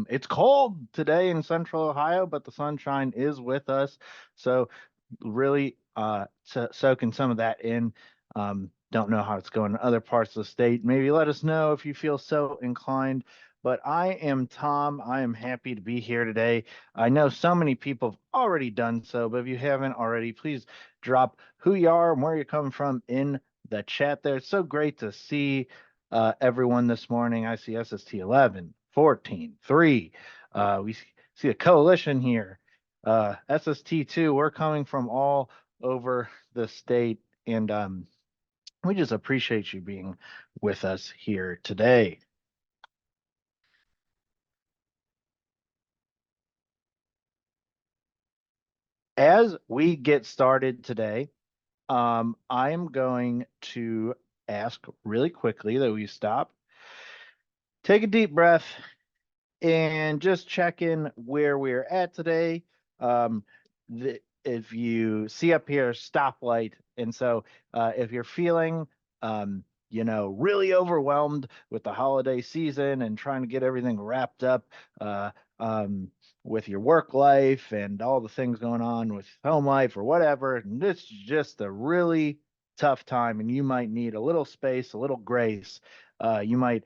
It's cold today in Central Ohio, but the sunshine is with us. So really soaking some of that in. Don't know how it's going in other parts of the state. Maybe let us know if you feel so inclined. But I am Tom. I am happy to be here today. I know so many people have already done so, but if you haven't already, please drop who you are and where you're coming from in the chat there. It's so great to see everyone this morning. I see SST 11, 14, 3. We see a coalition here. SST2, we're coming from all over the state, and we just appreciate you being with us here today. As we get started today, I am going to ask really quickly that we stop, take a deep breath, and just check in where we're at today. If you see up here, stoplight, and so if you're feeling, really overwhelmed with the holiday season and trying to get everything wrapped up uh, um, with your work life and all the things going on with home life or whatever, and it's just a really tough time, and you might need a little space, a little grace. You might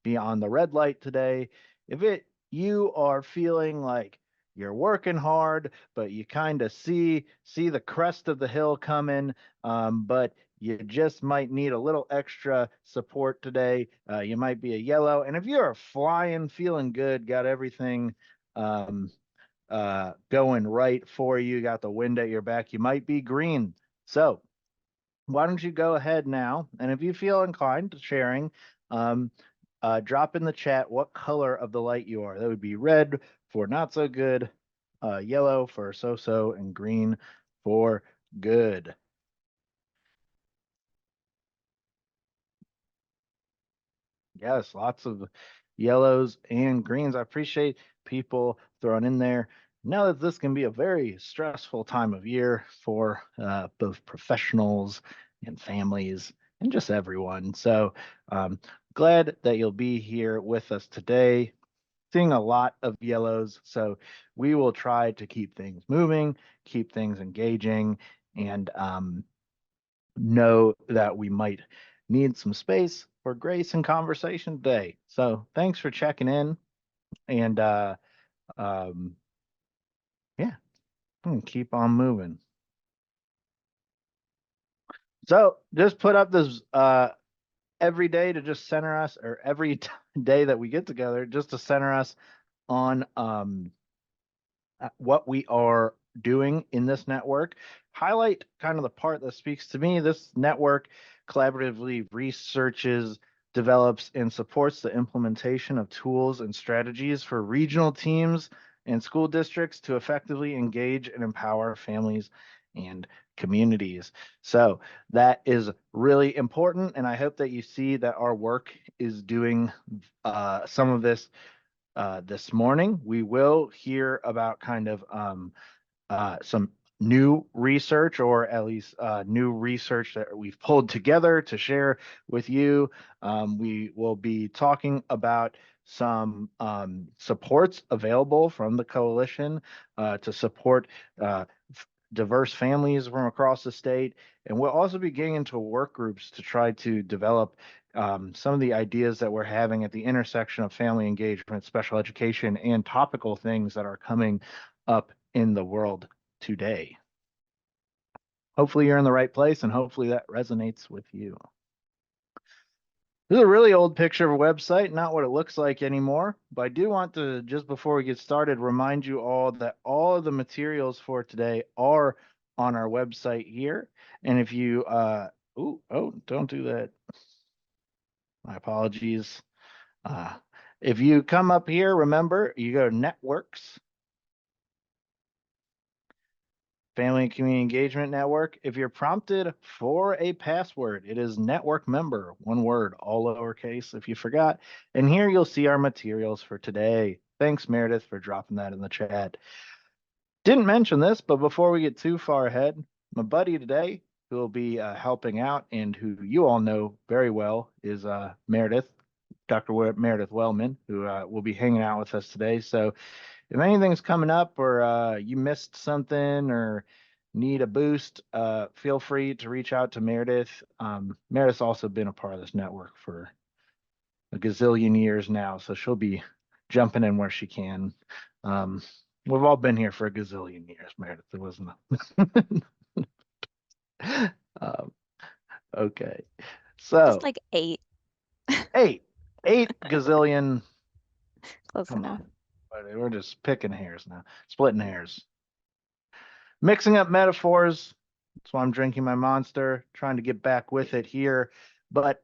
be on the red light today. If you are feeling like you're working hard, but you kind of see the crest of the hill coming, but you just might need a little extra support today. You might be a yellow, and if you're flying, feeling good, got everything um, going right for you, got the wind at your back, you might be green. So why don't you go ahead now? And if you feel inclined to sharing, um, drop in the chat what color of the light you are. That would be red for not so good, yellow for so-so, and green for good. Yes, lots of yellows and greens. I appreciate people throwing in there. Now that this can be a very stressful time of year for both professionals and families and just everyone. So glad that you'll be here with us today. Seeing a lot of yellows, so we will try to keep things moving, keep things engaging, and know that we might need some space for grace and conversation today. So thanks for checking in, and um, yeah, keep on moving. So just put up this every day to just center us, or every day that we get together, just to center us on what we are doing in this network. Highlight kind of the part that speaks to me. This network collaboratively researches, develops, and supports the implementation of tools and strategies for regional teams and school districts to effectively engage and empower families and communities. So that is really important, and I hope that you see that our work is doing some of this morning. We will hear about kind of some new research, or at least new research that we've pulled together to share with you. We will be talking about some supports available from the coalition to support diverse families from across the state. And we'll also be getting into work groups to try to develop some of the ideas that we're having at the intersection of family engagement, special education, and topical things that are coming up in the world today. Hopefully you're in the right place, and hopefully that resonates with you. This is a really old picture of a website, not what it looks like anymore, but I do want to, just before we get started, remind you all that all of the materials for today are on our website here. And if you, don't do that. My apologies. If you come up here, remember, you go to Networks, Family and Community Engagement Network. If you're prompted for a password, it is network member, one word, all lowercase if you forgot. And here you'll see our materials for today. Thanks, Meredith, for dropping that in the chat. Didn't mention this, but before we get too far ahead, my buddy today, who will be helping out and who you all know very well, is Meredith. Dr. Meredith Wellman, who will be hanging out with us today. So if anything's coming up or you missed something or need a boost, feel free to reach out to Meredith. Meredith's also been a part of this network for a gazillion years now, so she'll be jumping in where she can. Um, we've all been here for a gazillion years, Meredith. It wasn't. um, okay, Just so like 8. eight, eight gazillion. Close Come enough. on, we're just picking hairs now, splitting hairs, mixing up metaphors. That's why I'm drinking my Monster, trying to get back with it here. But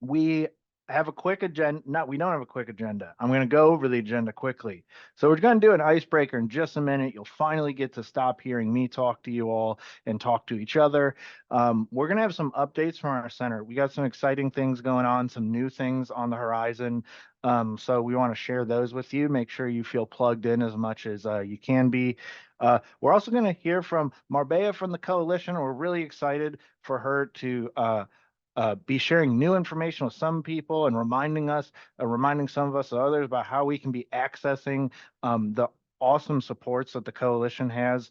we have a quick agenda. No, we don't have a quick agenda. I'm going to go over the agenda quickly. So we're going to do an icebreaker in just a minute. You'll finally get to stop hearing me talk to you all and talk to each other. We're going to have some updates from our center. We got some exciting things going on, some new things on the horizon. So we want to share those with you. Make sure you feel plugged in as much as you can be. We're also going to hear from Marbella from the coalition. We're really excited for her to be sharing new information with some people and reminding some of us others about how we can be accessing the awesome supports that the coalition has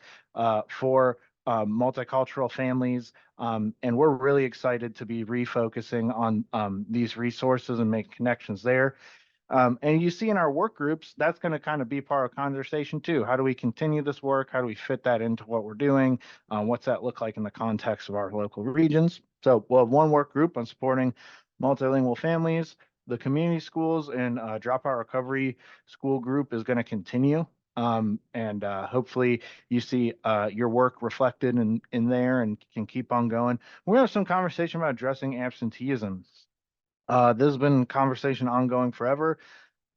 for multicultural families. And we're really excited to be refocusing on these resources and make connections there. And you see in our work groups, that's going to kind of be part of conversation too. How do we continue this work? How do we fit that into what we're doing? What's that look like in the context of our local regions? So we'll have one work group on supporting multilingual families. The community schools and dropout recovery school group is going to continue. And hopefully you see your work reflected in there and can keep on going. We're going to have some conversation about addressing absenteeism. This has been conversation ongoing forever.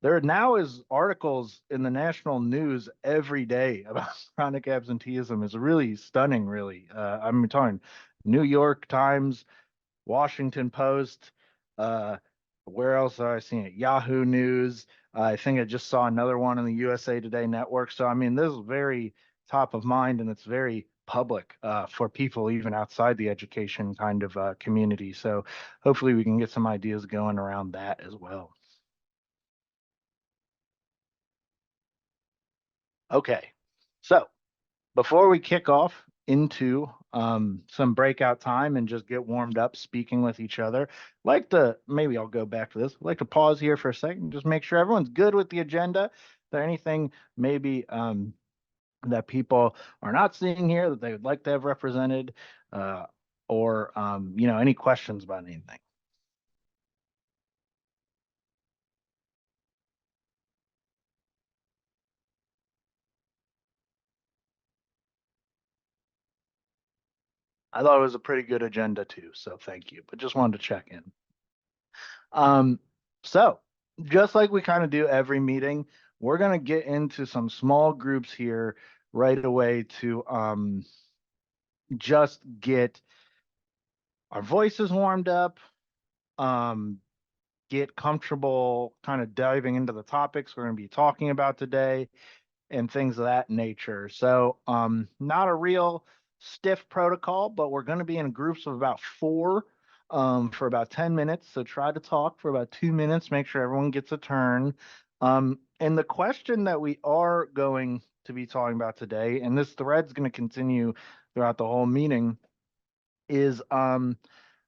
There now is articles in the national news every day about chronic absenteeism. It's really stunning, really. I'm talking New York Times, Washington Post. Uh, where else have I seen it? Yahoo News. I think I just saw another one on the USA Today network. So, I mean, this is very top of mind and it's very public for people even outside the education kind of community. So, hopefully, we can get some ideas going around that as well. Okay, so before we kick off into some breakout time and just get warmed up speaking with each other, like to maybe I'll go back to this. I'd like to pause here for a second, just make sure everyone's good with the agenda. Is there anything maybe that people are not seeing here that they would like to have represented, uh, or any questions about anything? I thought it was a pretty good agenda too, so thank you. But just wanted to check in. Um, so just like we kind of do every meeting, we're going to get into some small groups here right away to just get our voices warmed up, um, get comfortable kind of diving into the topics we're going to be talking about today and things of that nature. So, not a real stiff protocol, but we're going to be in groups of about four for about 10 minutes. So, try to talk for about 2 minutes, make sure everyone gets a turn. And the question that we are going to be talking about today, and this thread's going to continue throughout the whole meeting, is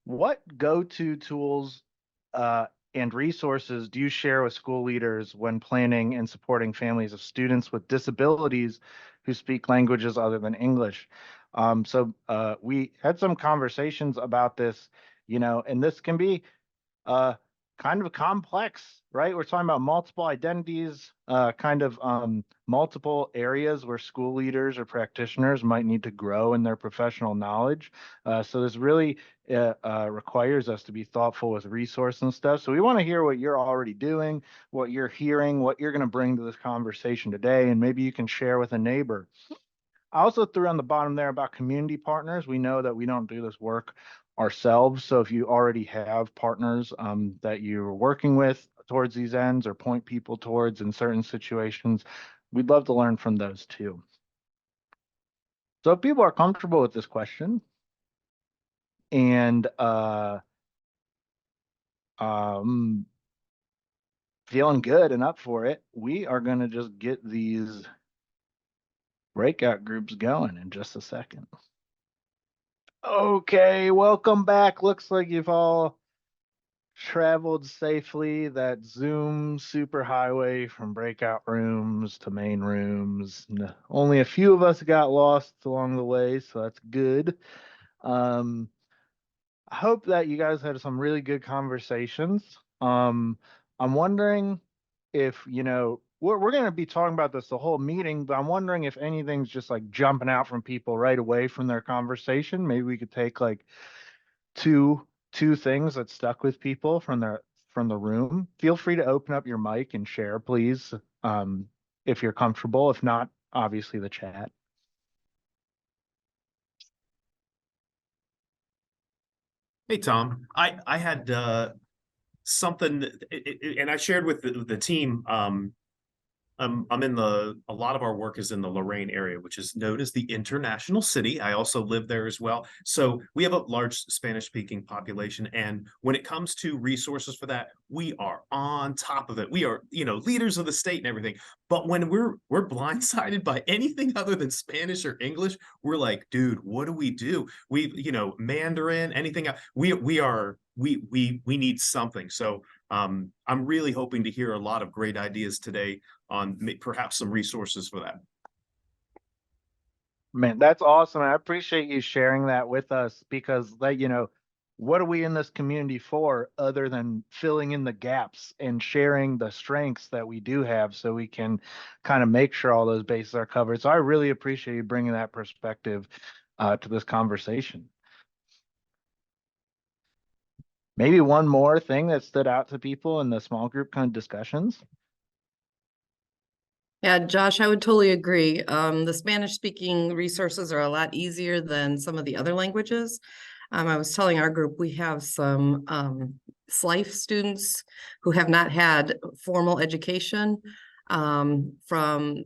what go-to tools uh, and resources do you share with school leaders when planning and supporting families of students with disabilities who speak languages other than English? So we had some conversations about this, and this can be uh, kind of complex, right? We're talking about multiple identities, kind of multiple areas where school leaders or practitioners might need to grow in their professional knowledge. So this really requires us to be thoughtful with resource and stuff. So we want to hear what you're already doing, what you're hearing, what you're going to bring to this conversation today, and maybe you can share with a neighbor. I also threw on the bottom there about community partners. We know that we don't do this work ourselves. So if you already have partners that you're working with towards these ends or point people towards in certain situations, we'd love to learn from those too. So if people are comfortable with this question and um, feeling good and up for it, we are going to just get these breakout groups going in just a second. Okay, welcome back. Looks like you've all traveled safely that Zoom superhighway from breakout rooms to main rooms. Only a few of us got lost along the way, so that's good. I hope that you guys had some really good conversations. I'm wondering if, we're going to be talking about this the whole meeting, but I'm wondering if anything's just like jumping out from people right away from their conversation. Maybe we could take like two things that stuck with people from the room. Feel free to open up your mic and share, please, if you're comfortable. If not, obviously the chat. Hey, Tom, I had something, and I shared with the team. I'm in a lot of our work is in the Lorain area, which is known as the International City. I also live there as well. So we have a large Spanish speaking population. And when it comes to resources for that, we are on top of it. We are, leaders of the state and everything. But when we're blindsided by anything other than Spanish or English, we're like, dude, what do we do? Mandarin, anything else. We need something. So I'm really hoping to hear a lot of great ideas today on perhaps some resources for that. Man, that's awesome. I appreciate you sharing that with us because what are we in this community for other than filling in the gaps and sharing the strengths that we do have so we can kind of make sure all those bases are covered. So I really appreciate you bringing that perspective to this conversation. Maybe one more thing that stood out to people in the small group kind of discussions. Yeah, Josh, I would totally agree. The Spanish speaking resources are a lot easier than some of the other languages. I was telling our group, we have some SLIFE students who have not had formal education from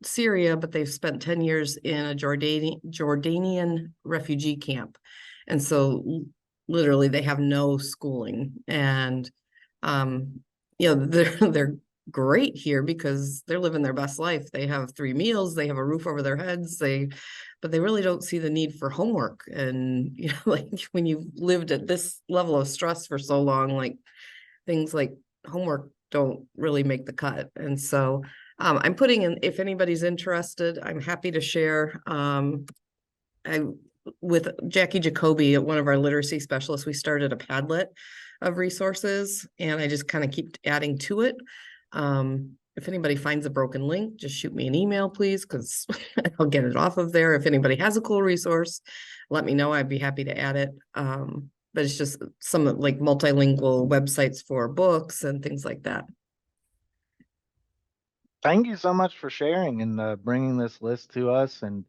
Syria, but they've spent 10 years in a Jordanian refugee camp. And so literally they have no schooling, and they're great here because they're living their best life. They have 3 meals, they have a roof over their heads, but they really don't see the need for homework. And like when you've lived at this level of stress for so long, like things like homework don't really make the cut. And so I'm putting in, if anybody's interested, I'm happy to share. With Jackie Jacoby, one of our literacy specialists, we started a Padlet of resources, and I just kind of keep adding to it. If anybody finds a broken link, just shoot me an email, please, because I'll get it off of there. If anybody has a cool resource, let me know. I'd be happy to add it. But it's just some like multilingual websites for books and things like that. Thank you so much for sharing and bringing this list to us. And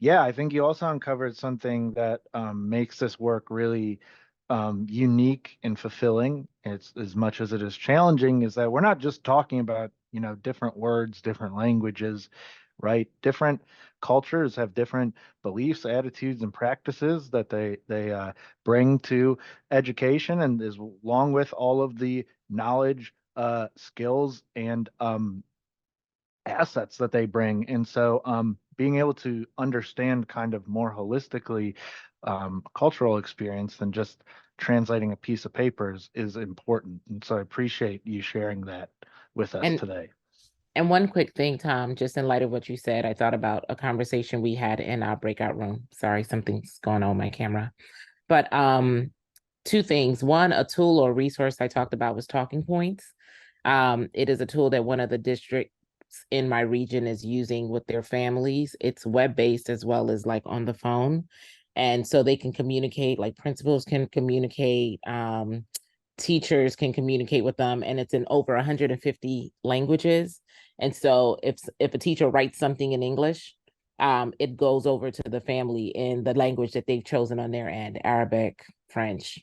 yeah, I think you also uncovered something that makes this work really unique and fulfilling. It's as much as it is challenging, is that we're not just talking about, different words, different languages, right? Different cultures have different beliefs, attitudes, and practices that they bring to education, and is along with all of the knowledge, skills, and assets that they bring. And so being able to understand kind of more holistically cultural experience than just translating a piece of paper is important. And so I appreciate you sharing that with us today. And one quick thing, Tom, just in light of what you said, I thought about a conversation we had in our breakout room. Sorry, something's going on my camera. But 2 things. One, a tool or resource I talked about was Talking Points. It is a tool that one of the districts in my region is using with their families. It's web-based as well as like on the phone. And so they can communicate, like principals can communicate, teachers can communicate with them, and it's in over 150 languages. And so if a teacher writes something in English, it goes over to the family in the language that they've chosen on their end, Arabic, French,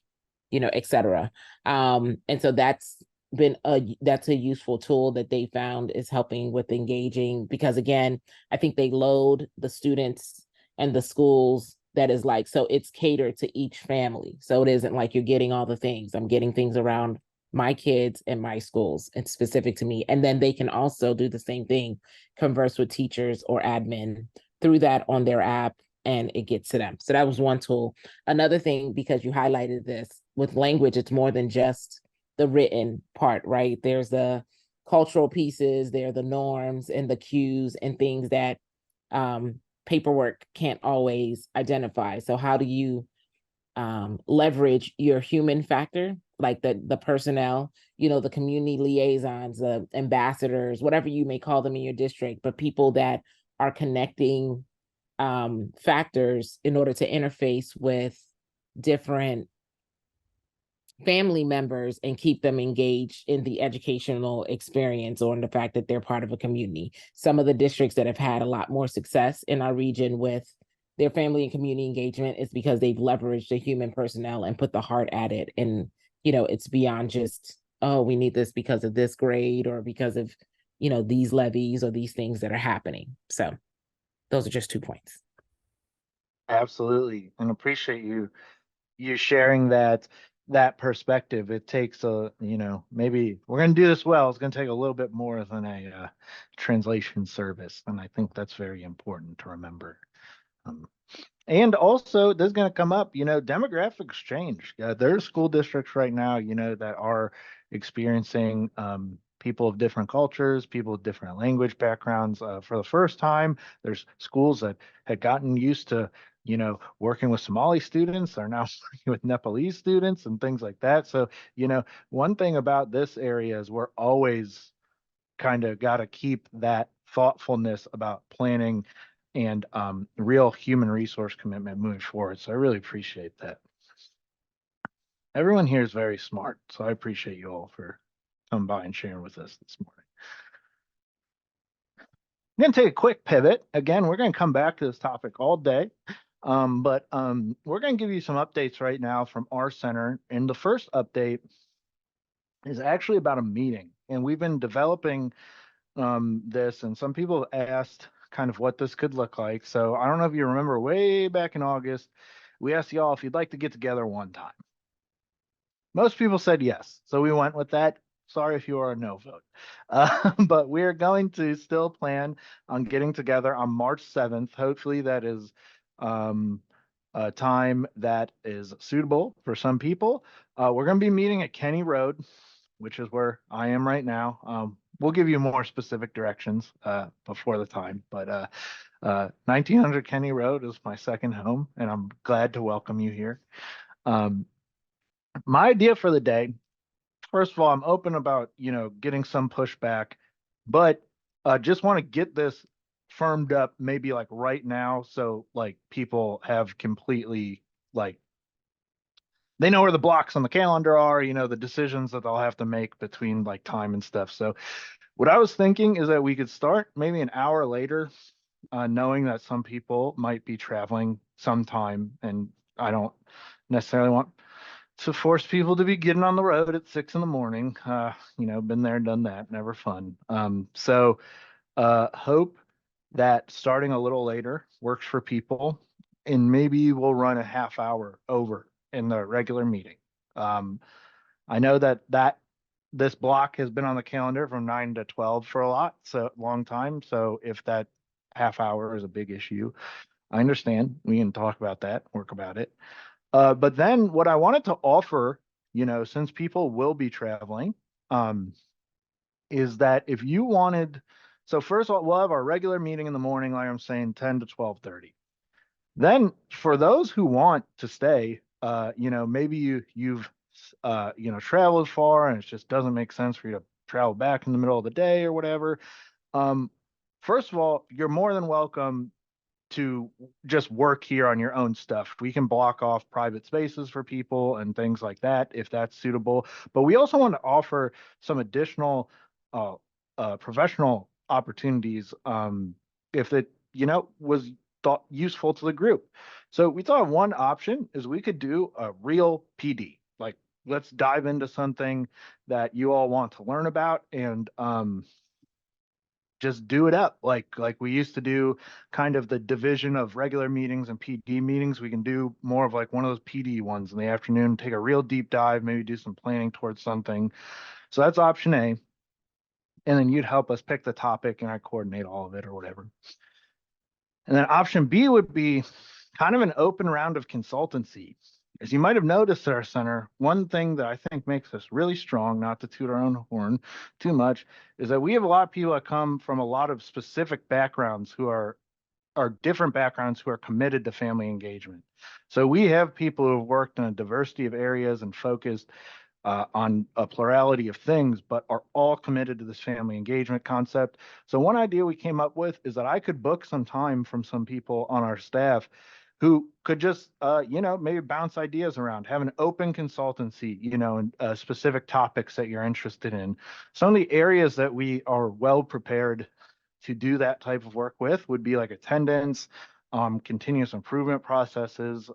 etc. And so that's a useful tool that they found is helping with engaging, because again, I think they load the students and the schools that is like, so it's catered to each family. So it isn't like you're getting all the things. I'm getting things around my kids and my schools and specific to me. And then they can also do the same thing, converse with teachers or admin through that on their app, and it gets to them. So that was one tool. Another thing, because you highlighted this, with language, it's more than just the written part, right? There's the cultural pieces, there are the norms and the cues and things that paperwork can't always identify. So how do you leverage your human factor, like the personnel, the community liaisons, the ambassadors, whatever you may call them in your district, but people that are connecting factors in order to interface with different family members and keep them engaged in the educational experience or in the fact that they're part of a community. Some of the districts that have had a lot more success in our region with their family and community engagement is because they've leveraged the human personnel and put the heart at it. And, it's beyond just, oh, we need this because of this grade or because of, these levies or these things that are happening. So those are just 2 points. Absolutely. And appreciate you sharing that perspective. It takes maybe we're going to do this well. It's going to take a little bit more than a translation service. And I think that's very important to remember. And also, this is going to come up, demographics change. There's school districts right now, that are experiencing people of different cultures, people with different language backgrounds for the first time. There's schools that had gotten used to, working with Somali students are now working with Nepalese students and things like that. So, one thing about this area is we're always kind of got to keep that thoughtfulness about planning and real human resource commitment moving forward. So I really appreciate that. Everyone here is very smart, so I appreciate you all for coming by and sharing with us this morning. I'm going to take a quick pivot. Again, we're going to come back to this topic all day, but we're going to give you some updates right now from our center. And the first update is actually about a meeting. And we've been developing this, and some people asked kind of what this could look like. So I don't know if you remember way back in August, we asked y'all if you'd like to get together one time. Most people said yes, so we went with that. Sorry if you are a no vote, but we're going to still plan on getting together on March 7th. Hopefully that is a time that is suitable for some people. We're going to be meeting at Kenny Road, which is where I am right now. We'll give you more specific directions before the time, but 1900 Kenny Road is my second home, and I'm glad to welcome you here. My idea for the day, first of all, I'm open about, getting some pushback, but just want to get this firmed up maybe like right now. So like people have completely they know where the blocks on the calendar are, the decisions that they'll have to make between like time and stuff. So what I was thinking is that we could start maybe an hour later, knowing that some people might be traveling sometime, and I don't necessarily want to force people to be getting on the road at 6 a.m. Been there, done that, never fun. So hope that starting a little later works for people, and maybe we'll run a half hour over in the regular meeting. I know that this block has been on the calendar from 9 to 12 for a long time. So if that half hour is a big issue, I understand. We can talk about that, work about it. But then what I wanted to offer, since people will be traveling, is that if you wanted, so first of all, we'll have our regular meeting in the morning, like I'm saying, 10 to 12:30. Then for those who want to stay, maybe you've traveled far and it just doesn't make sense for you to travel back in the middle of the day or whatever. First of all, you're more than welcome to just work here on your own stuff. We can block off private spaces for people and things like that if that's suitable. But we also want to offer some additional professional opportunities if it was thought useful to the group. So we thought one option is we could do a real PD. Like, let's dive into something that you all want to learn about, and just do it up like we used to do kind of the division of regular meetings and PD meetings. We can do more of like one of those PD ones in the afternoon, take a real deep dive, maybe do some planning towards something. So that's option A. And then you'd help us pick the topic and I coordinate all of it or whatever. And then option B would be kind of an open round of consultancy. As you might have noticed at our center, one thing that I think makes us really strong, not to toot our own horn too much, is that we have a lot of people that come from a lot of specific backgrounds who are different backgrounds who are committed to family engagement. So we have people who have worked in a diversity of areas and focused on a plurality of things, but are all committed to this family engagement concept. So one idea we came up with is that I could book some time from some people on our staff who could just, maybe bounce ideas around, have an open consultancy, and specific topics that you're interested in. Some of the areas that we are well prepared to do that type of work with would be like attendance, continuous improvement processes,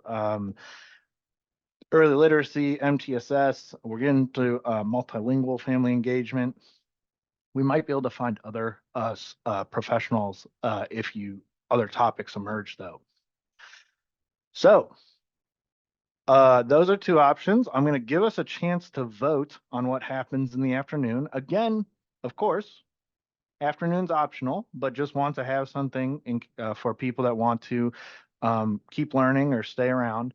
early literacy, MTSS. We're getting to multilingual family engagement. We might be able to find other professionals if other topics emerge though. So those are two options. I'm going to give us a chance to vote on what happens in the afternoon. Again, of course, afternoon's optional, but just want to have something for people that want to keep learning or stay around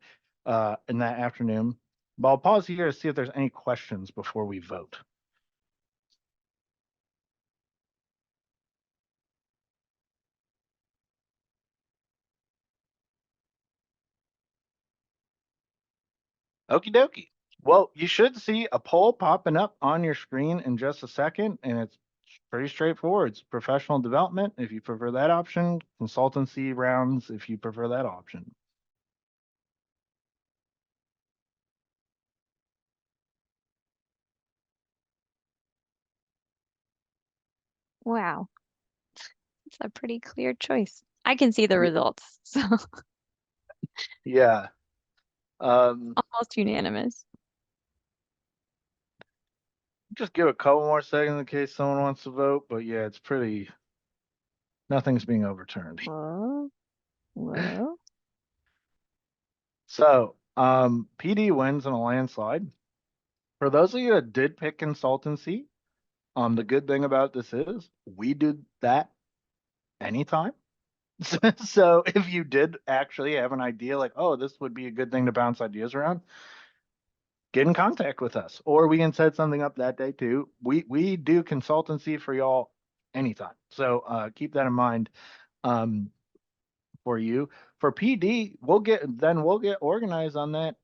in that afternoon. But I'll pause here to see if there's any questions before we vote. Okie dokie. Well, you should see a poll popping up on your screen in just a second, and it's pretty straightforward. It's professional development if you prefer that option, consultancy rounds if you prefer that option. Wow. It's a pretty clear choice. I can see the results, so Yeah. almost unanimous. Just give a couple more seconds in case someone wants to vote, but yeah, it's pretty, nothing's being overturned. Whoa. Whoa. So, PD wins in a landslide. For those of you that did pick consultancy, the good thing about this is we do that anytime. So if you did actually have an idea like, oh, this would be a good thing to bounce ideas around, get in contact with us, or we can set something up that day too. We do consultancy for y'all anytime. So keep that in mind for you. For PD, we'll get organized on that.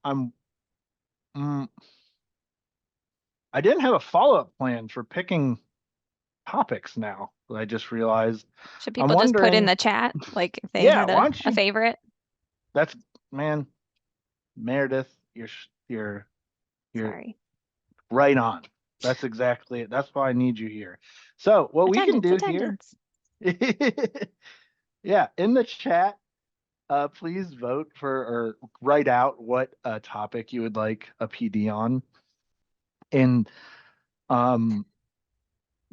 I didn't have a follow-up plan for picking topics now. I just realized. Should I'm people just put in wondering- the chat, like if they Yeah, had why don't a you- favorite? That's man, Meredith, you're Sorry. right on. That's exactly it. That's why I need you here. So what we can do Attendance. here, yeah, in the chat, please vote for or write out what topic you would like a PD on. And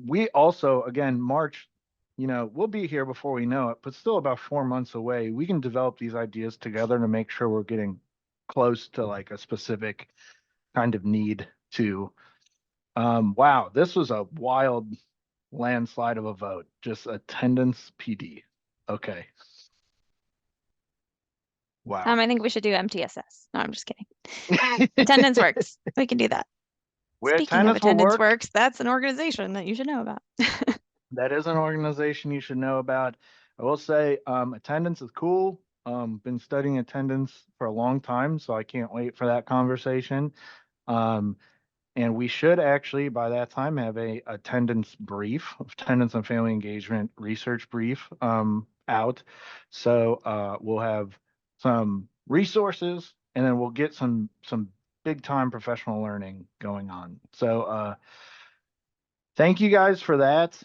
we also, again, March, we'll be here before we know it, but still about 4 months away. We can develop these ideas together to make sure we're getting close to like a specific kind of need to. Wow, this was a wild landslide of a vote. Just attendance PD. Okay. Wow. I think we should do MTSS. No, I'm just kidding. Attendance works. We can do that. Where Speaking of attendance will attendance work, works, that's an organization that you should know about. that is an organization you should know about. I will say attendance is cool. Been studying attendance for a long time, so I can't wait for that conversation. And we should actually, by that time, have a attendance brief, attendance and family engagement research brief out. So we'll have some resources, and then we'll get some big time professional learning going on. So thank you guys for that.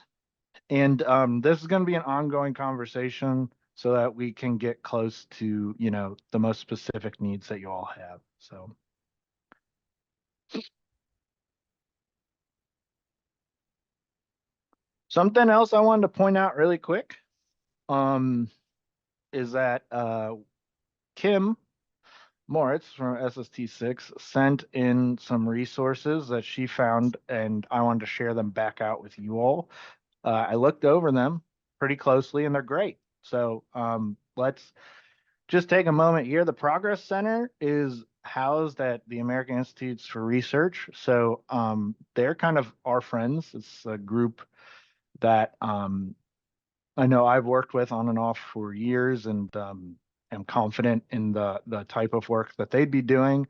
And this is going to be an ongoing conversation so that we can get close to, the most specific needs that you all have. Something else I wanted to point out really quick, is that Kim Moritz from SST6 sent in some resources that she found, and I wanted to share them back out with you all. I looked over them pretty closely, and they're great. So let's just take a moment here. The Progress Center is housed at the American Institutes for Research. So they're kind of our friends. It's a group that I know I've worked with on and off for years, and am confident in the type of work that they'd be doing.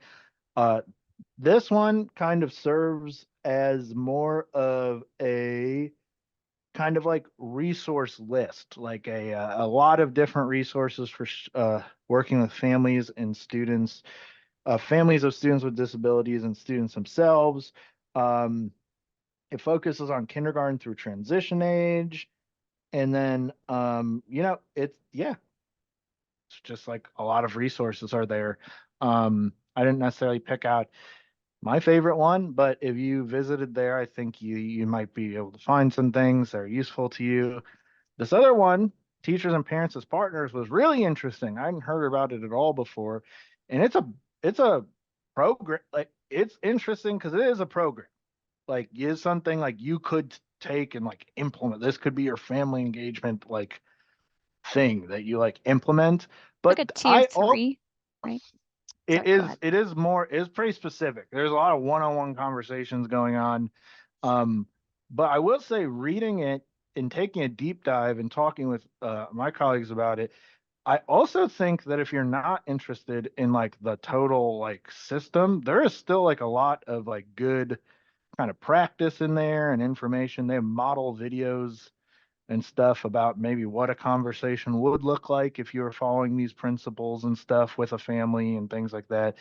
This one kind of serves as more of a kind of like resource list, like a lot of different resources for working with families and students, families of students with disabilities and students themselves. It focuses on kindergarten through transition age. And then, it's just like a lot of resources are there. I didn't necessarily pick out my favorite one, but if you visited there, I think you might be able to find some things that are useful to you. This other one, Teachers and Parents as Partners, was really interesting. I hadn't heard about it at all before. And it's a program, like it's interesting because it is a program. Like is something like you could take and like implement. This could be your family engagement like thing that you like implement. Like But a tier 3, right? Sorry, go ahead. it is more, it's pretty specific. There's a lot of one-on-one conversations going on. But I will say reading it and taking a deep dive and talking with my colleagues about it, I also think that if you're not interested in like the total like system, there is still like a lot of like good kind of practice in there and information. They have model videos and stuff about maybe what a conversation would look like if you were following these principles and stuff with a family and things like that.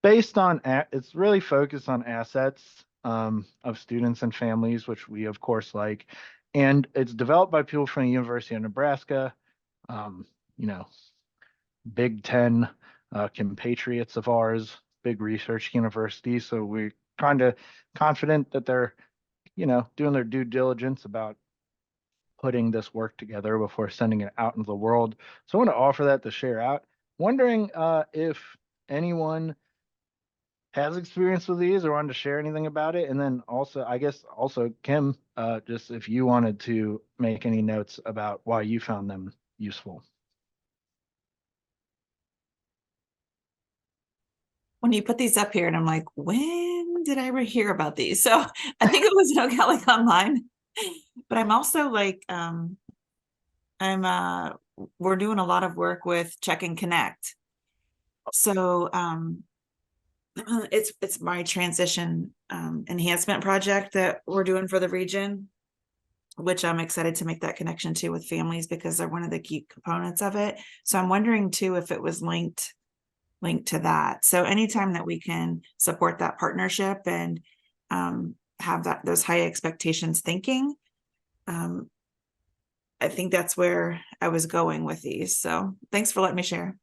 Based on, it's really focused on assets of students and families, which we of course like. And it's developed by people from the University of Nebraska, you know, Big Ten compatriots of ours, big research university. So we're kind of confident that they're, doing their due diligence about putting this work together before sending it out into the world. So I want to offer that to share out. Wondering if anyone has experience with these or wanted to share anything about it. And then also, I guess also Kim, just if you wanted to make any notes about why you found them useful. When you put these up here and I'm like, when did I ever hear about these? So I think it was Nogalic Online, but I'm also like, we're doing a lot of work with Check and Connect. So it's my transition enhancement project that we're doing for the region, which I'm excited to make that connection to with families because they're one of the key components of it. So I'm wondering too if it was linked to that. So anytime that we can support that partnership and have those high expectations thinking, I think that's where I was going with these. So thanks for letting me share.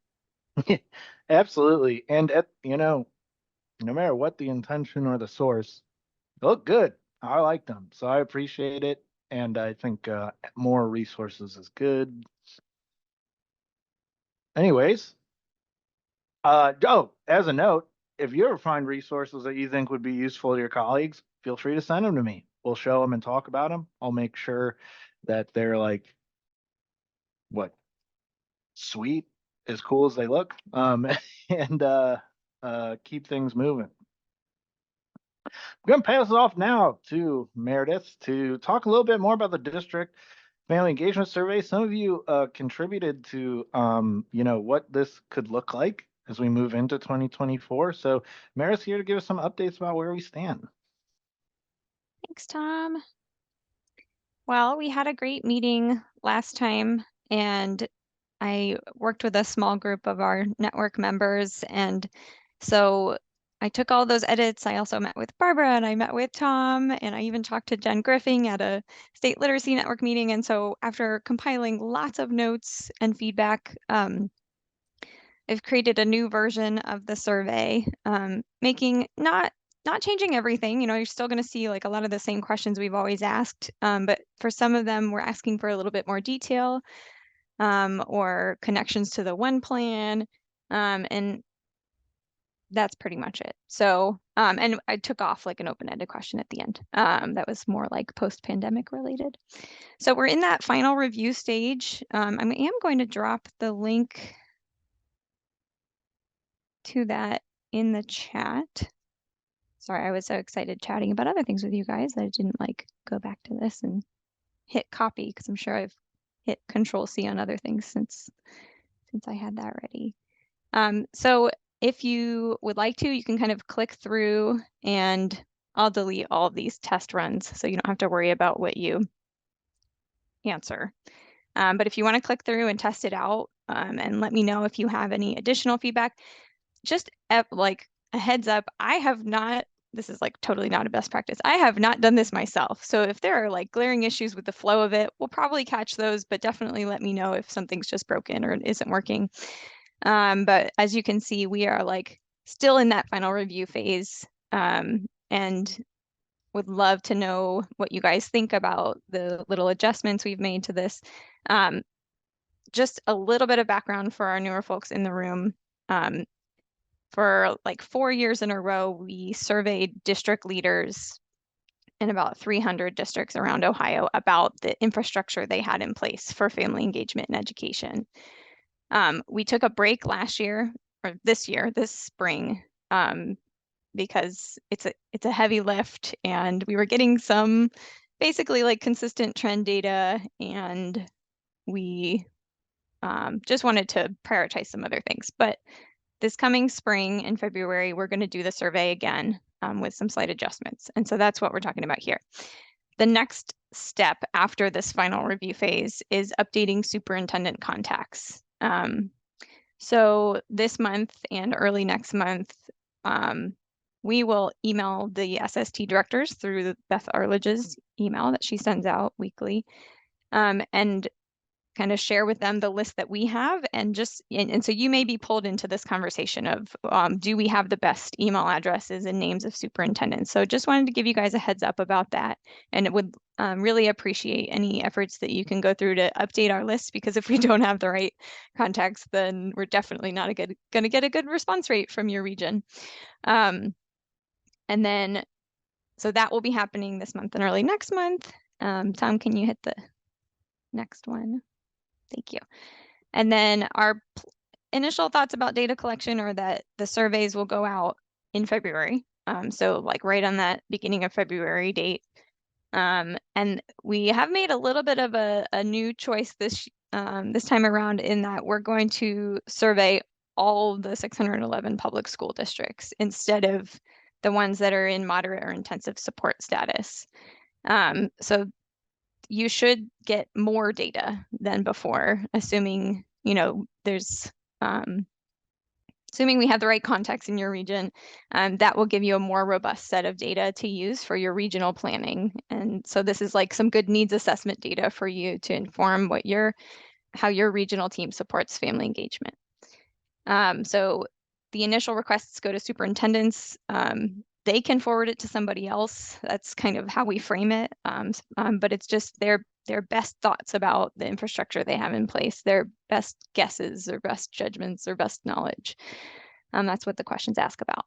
Absolutely. And no matter what the intention or the source, they look good. I like them. So I appreciate it. And I think more resources is good. Anyways, as a note, if you ever find resources that you think would be useful to your colleagues, feel free to send them to me. We'll show them and talk about them. I'll make sure that they're like, sweet, as cool as they look, and keep things moving. I'm going to pass it off now to Meredith to talk a little bit more about the district family engagement survey. Some of you contributed to, what this could look like as we move into 2024. So Meredith's here to give us some updates about where we stand. Thanks, Tom. Well, we had a great meeting last time, and I worked with a small group of our network members. And so I took all those edits. I also met with Barbara and I met with Tom, and I even talked to Jen Griffin at a state literacy network meeting. And so after compiling lots of notes and feedback, I've created a new version of the survey, making not not changing everything, you know, you're still going to see like a lot of the same questions we've always asked. But for some of them, we're asking for a little bit more detail or connections to the one plan. And that's pretty much it. So, and I took off like an open-ended question at the end. That was more like post-pandemic related. So we're in that final review stage. I am going to drop the link to that in the chat. Sorry, I was so excited chatting about other things with you guys that I didn't like go back to this and hit copy because I'm sure I've hit Control C on other things since I had that ready. So if you would like to, you can kind of click through and I'll delete all of these test runs so you don't have to worry about what you answer. But if you want to click through and test it out and let me know if you have any additional feedback, just like a heads up, I have not, this is like totally not a best practice. I have not done this myself. So if there are like glaring issues with the flow of it, we'll probably catch those, but definitely let me know if something's just broken or isn't working. But as you can see, we are like still in that final review phase and would love to know what you guys think about the little adjustments we've made to this. Just a little bit of background for our newer folks in the room. For like 4 years in a row, we surveyed district leaders in about 300 districts around Ohio about the infrastructure they had in place for family engagement and education. We took a break last year, or this spring, because it's a heavy lift and we were getting some basically like consistent trend data and we just wanted to prioritize some other things. But this coming spring in February, we're going to do the survey again with some slight adjustments. And so that's what we're talking about here. The next step after this final review phase is updating superintendent contacts. So this month and early next month, we will email the SST directors through Beth Arledge's email that she sends out weekly and kind of share with them the list that we have and so you may be pulled into this conversation of do we have the best email addresses and names of superintendents. So just wanted to give you guys a heads up about that, and it would really appreciate any efforts that you can go through to update our list, because if we don't have the right contacts, then we're definitely not going to get a good response rate from your region. And then so that will be happening this month and early next month. Tom, can you hit the next one? Thank you. And then our initial thoughts about data collection are that the surveys will go out in February. So like right on that beginning of February date. And we have made a little bit of a new choice this time around in that we're going to survey all the 611 public school districts instead of the ones that are in moderate or intensive support status. So you should get more data than before, assuming, you know, there's, assuming we have the right context in your region, that will give you a more robust set of data to use for your regional planning. And so this is like some good needs assessment data for you to inform how your regional team supports family engagement. So the initial requests go to superintendents. They can forward it to somebody else. That's kind of how we frame it. But it's just their best thoughts about the infrastructure they have in place, their best guesses or best judgments or best knowledge. That's what the questions ask about.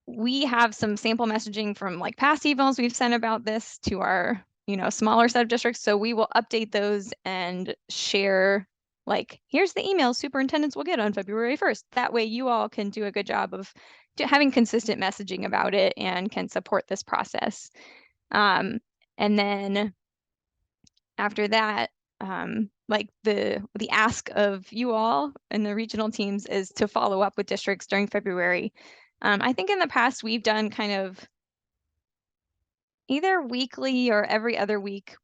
We have some sample messaging from like past emails we've sent about this to our, you know, smaller set of districts. So we will update those and share, like, here's the email superintendents will get on February 1st. That way you all can do a good job of having consistent messaging about it and can support this process. And then after that, like the ask of you all and the regional teams is to follow up with districts during February. I think in the past we've done kind of either weekly or every other week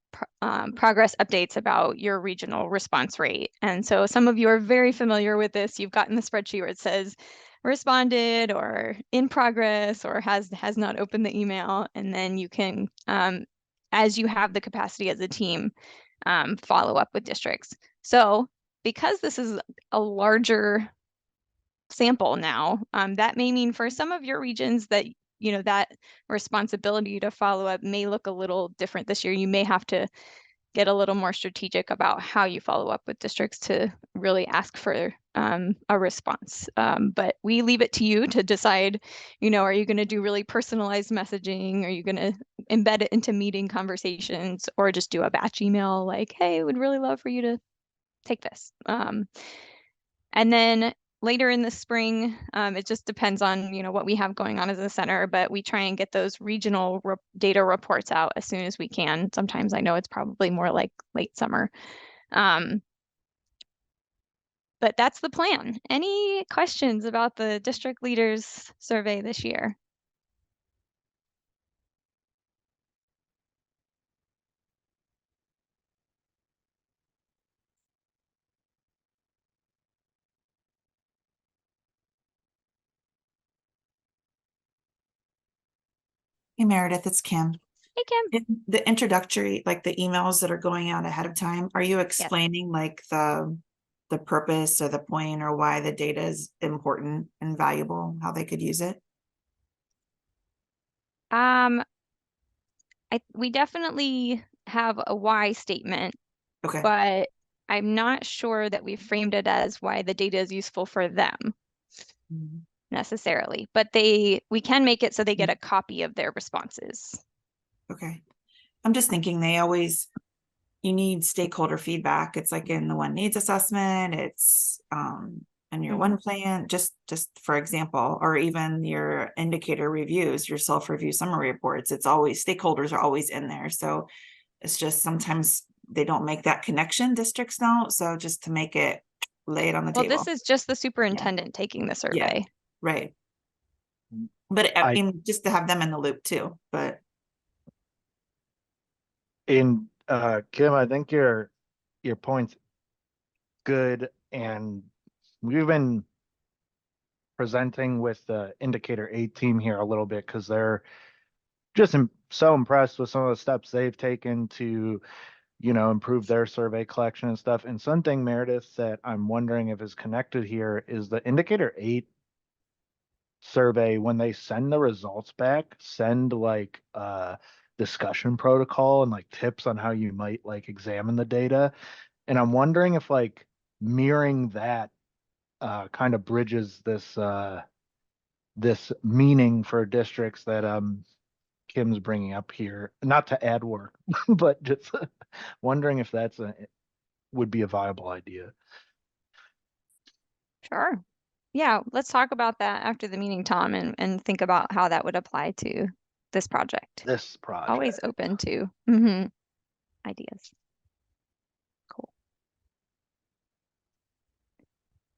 progress updates about your regional response rate. And so some of you are very familiar with this. You've gotten the spreadsheet where it says responded or in progress or has not opened the email. And then you can, as you have the capacity as a team, follow up with districts. So because this is a larger sample now. That may mean for some of your regions that, you know, that responsibility to follow up may look a little different this year. You may have to get a little more strategic about how you follow up with districts to really ask for a response. But we leave it to you to decide, you know, are you going to do really personalized messaging? Are you going to embed it into meeting conversations, or just do a batch email like, hey, would really love for you to take this. And then later in the spring, it just depends on, you know, what we have going on as a center, but we try and get those regional data reports out as soon as we can. Sometimes I know it's probably more like late summer. But that's the plan. Any questions about the district leaders survey this year? Hey Meredith, it's Kim. Hey, Kim. In the introductory, like the emails that are going out ahead of time, are you explaining like the purpose or the point or why the data is important and valuable, how they could use it? We definitely have a why statement, Okay. but I'm not sure that we framed it as why the data is useful for them Mhm. necessarily, but we can make it so they get a copy of their responses. Okay. I'm just thinking you need stakeholder feedback. It's like in the one needs assessment, it's in your one plan, just for example, or even your indicator reviews, your self-review summary reports, it's always, stakeholders are always in there. So it's just sometimes they don't make that connection, districts don't. So just to make it, lay it on the Well, table. this is just the superintendent taking the survey. Right. But I I- mean, just to have them in the loop too, but In Kim, I think your point's good, and we've been presenting with the Indicator 8 team here a little bit because they're just so impressed with some of the steps they've taken to, you know, improve their survey collection and stuff. And something, Meredith, that I'm wondering if is connected here is the Indicator 8 survey, when they send the results back, send like a discussion protocol and like tips on how you might like examine the data. And I'm wondering if like mirroring that kind of bridges this meaning for districts that Kim's bringing up here, not to add work, but just wondering if would be a viable idea. Sure. Yeah, let's talk about that after the meeting, Tom, and think about how that would apply to this project. This project. Always open to ideas. Cool.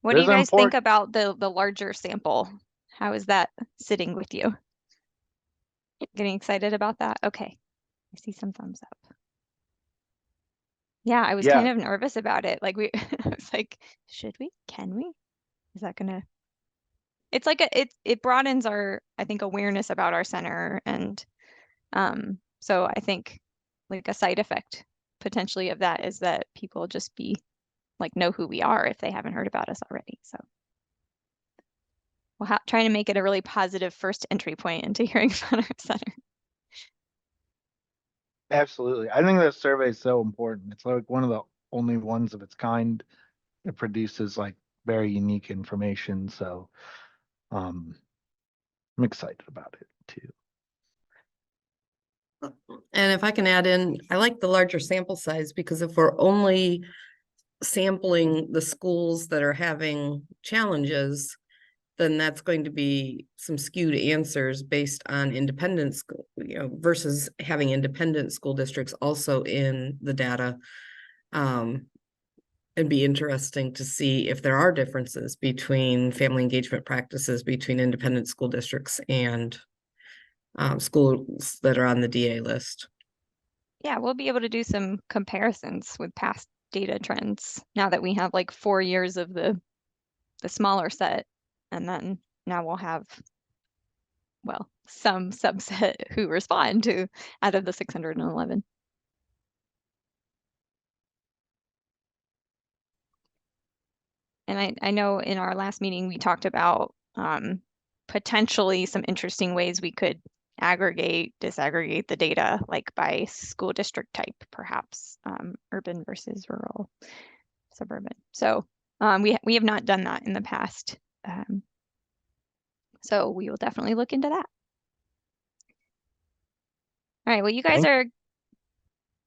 What do There's you an guys think important- about the larger sample? How is that sitting with you? Getting excited about that? Okay. I see some thumbs up. Yeah, I was kind of nervous about it. Like I was like, should we? Can we? Is that gonna? It's like it broadens our, I think, awareness about our center, and so I think like a side effect potentially of that is that people just be like know who we are if they haven't heard about us already. So we'll trying to make it a really positive first entry point into hearing about our center. Absolutely. I think that survey is so important. It's like one of the only ones of its kind that produces like very unique information. So I'm excited about it too. And if I can add in, I like the larger sample size because if we're only sampling the schools that are having challenges, then that's going to be some skewed answers based on independent school, you know, versus having independent school districts also in the data. It'd be interesting to see if there are differences between family engagement practices between independent school districts and schools that are on the DA list. Yeah, we'll be able to do some comparisons with past data trends now that we have like 4 years of the smaller set, and then now we'll have, well, some subset who respond to out of the 611. And I know in our last meeting, we talked about potentially some interesting ways we could aggregate, disaggregate the data, like by school district type, perhaps urban versus rural, suburban. So we have not done that in the past. So we will definitely look into that. All right, well, you guys Thank- are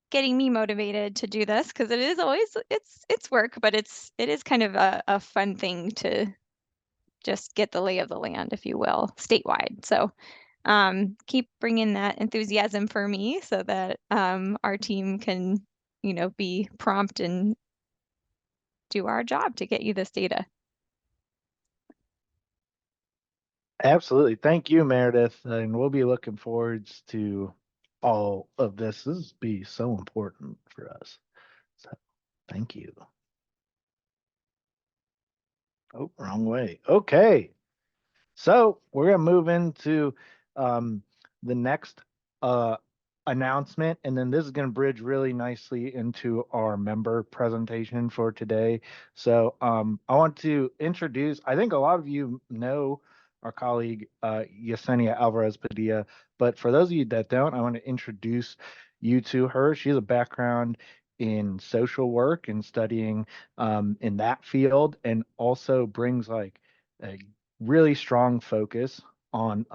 getting me motivated to do this because it is always it's work, but it is kind of a fun thing to just get the lay of the land, if you will, statewide. So keep bringing that enthusiasm for me so that our team can, you know, be prompt and do our job to get you this data. Absolutely. Thank you, Meredith. And we'll be looking forwards to all of this. This will be so important for us. So thank you. Oh, wrong way. Okay. So we're gonna move into the next announcement, and then this is gonna bridge really nicely into our member presentation for today. So I want to introduce, I think a lot of you know our colleague Yesenia Alvarez Padilla, but for those of you that don't, I want to introduce you to her. She has a background in social work and studying in that field, and also brings like a really strong focus on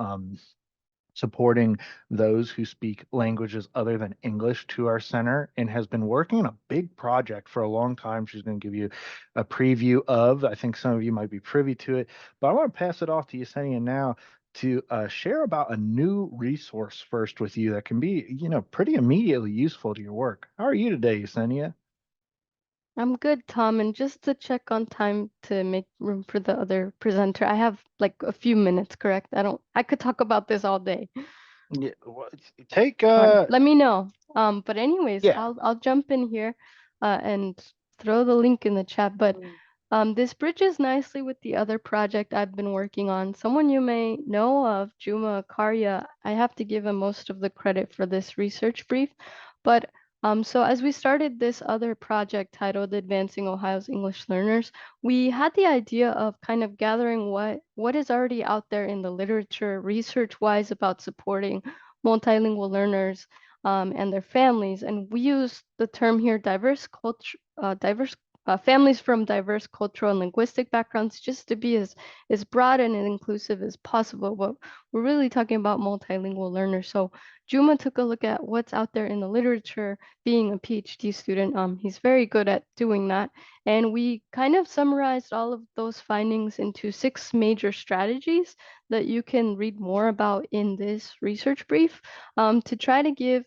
supporting those who speak languages other than English to our center, and has been working on a big project for a long time. She's going to give you a preview of, I think some of you might be privy to it, but I want to pass it off to Yesenia now to share about a new resource first with you that can be, you know, pretty immediately useful to your work. How are you today, Yesenia? I'm good, Tom. And just to check on time to make room for the other presenter, I have like a few minutes, correct? I could talk about this all day. Yeah, take Fine. Let me know. But anyways, yeah. I'll jump in here and throw the link in the chat. But this bridges nicely with the other project I've been working on. Someone you may know of, Juma Karya. I have to give him most of the credit for this research brief. But so as we started this other project titled Advancing Ohio's English Learners, we had the idea of kind of gathering what is already out there in the literature, research-wise, about supporting multilingual learners and their families. And we use the term here, diverse culture, families from diverse cultural and linguistic backgrounds, just to be as broad and inclusive as possible. But we're really talking about multilingual learners. So Juma took a look at what's out there in the literature. Being a PhD student, he's very good at doing that. And we kind of summarized all of those findings into 6 major strategies that you can read more about in this research brief to try to give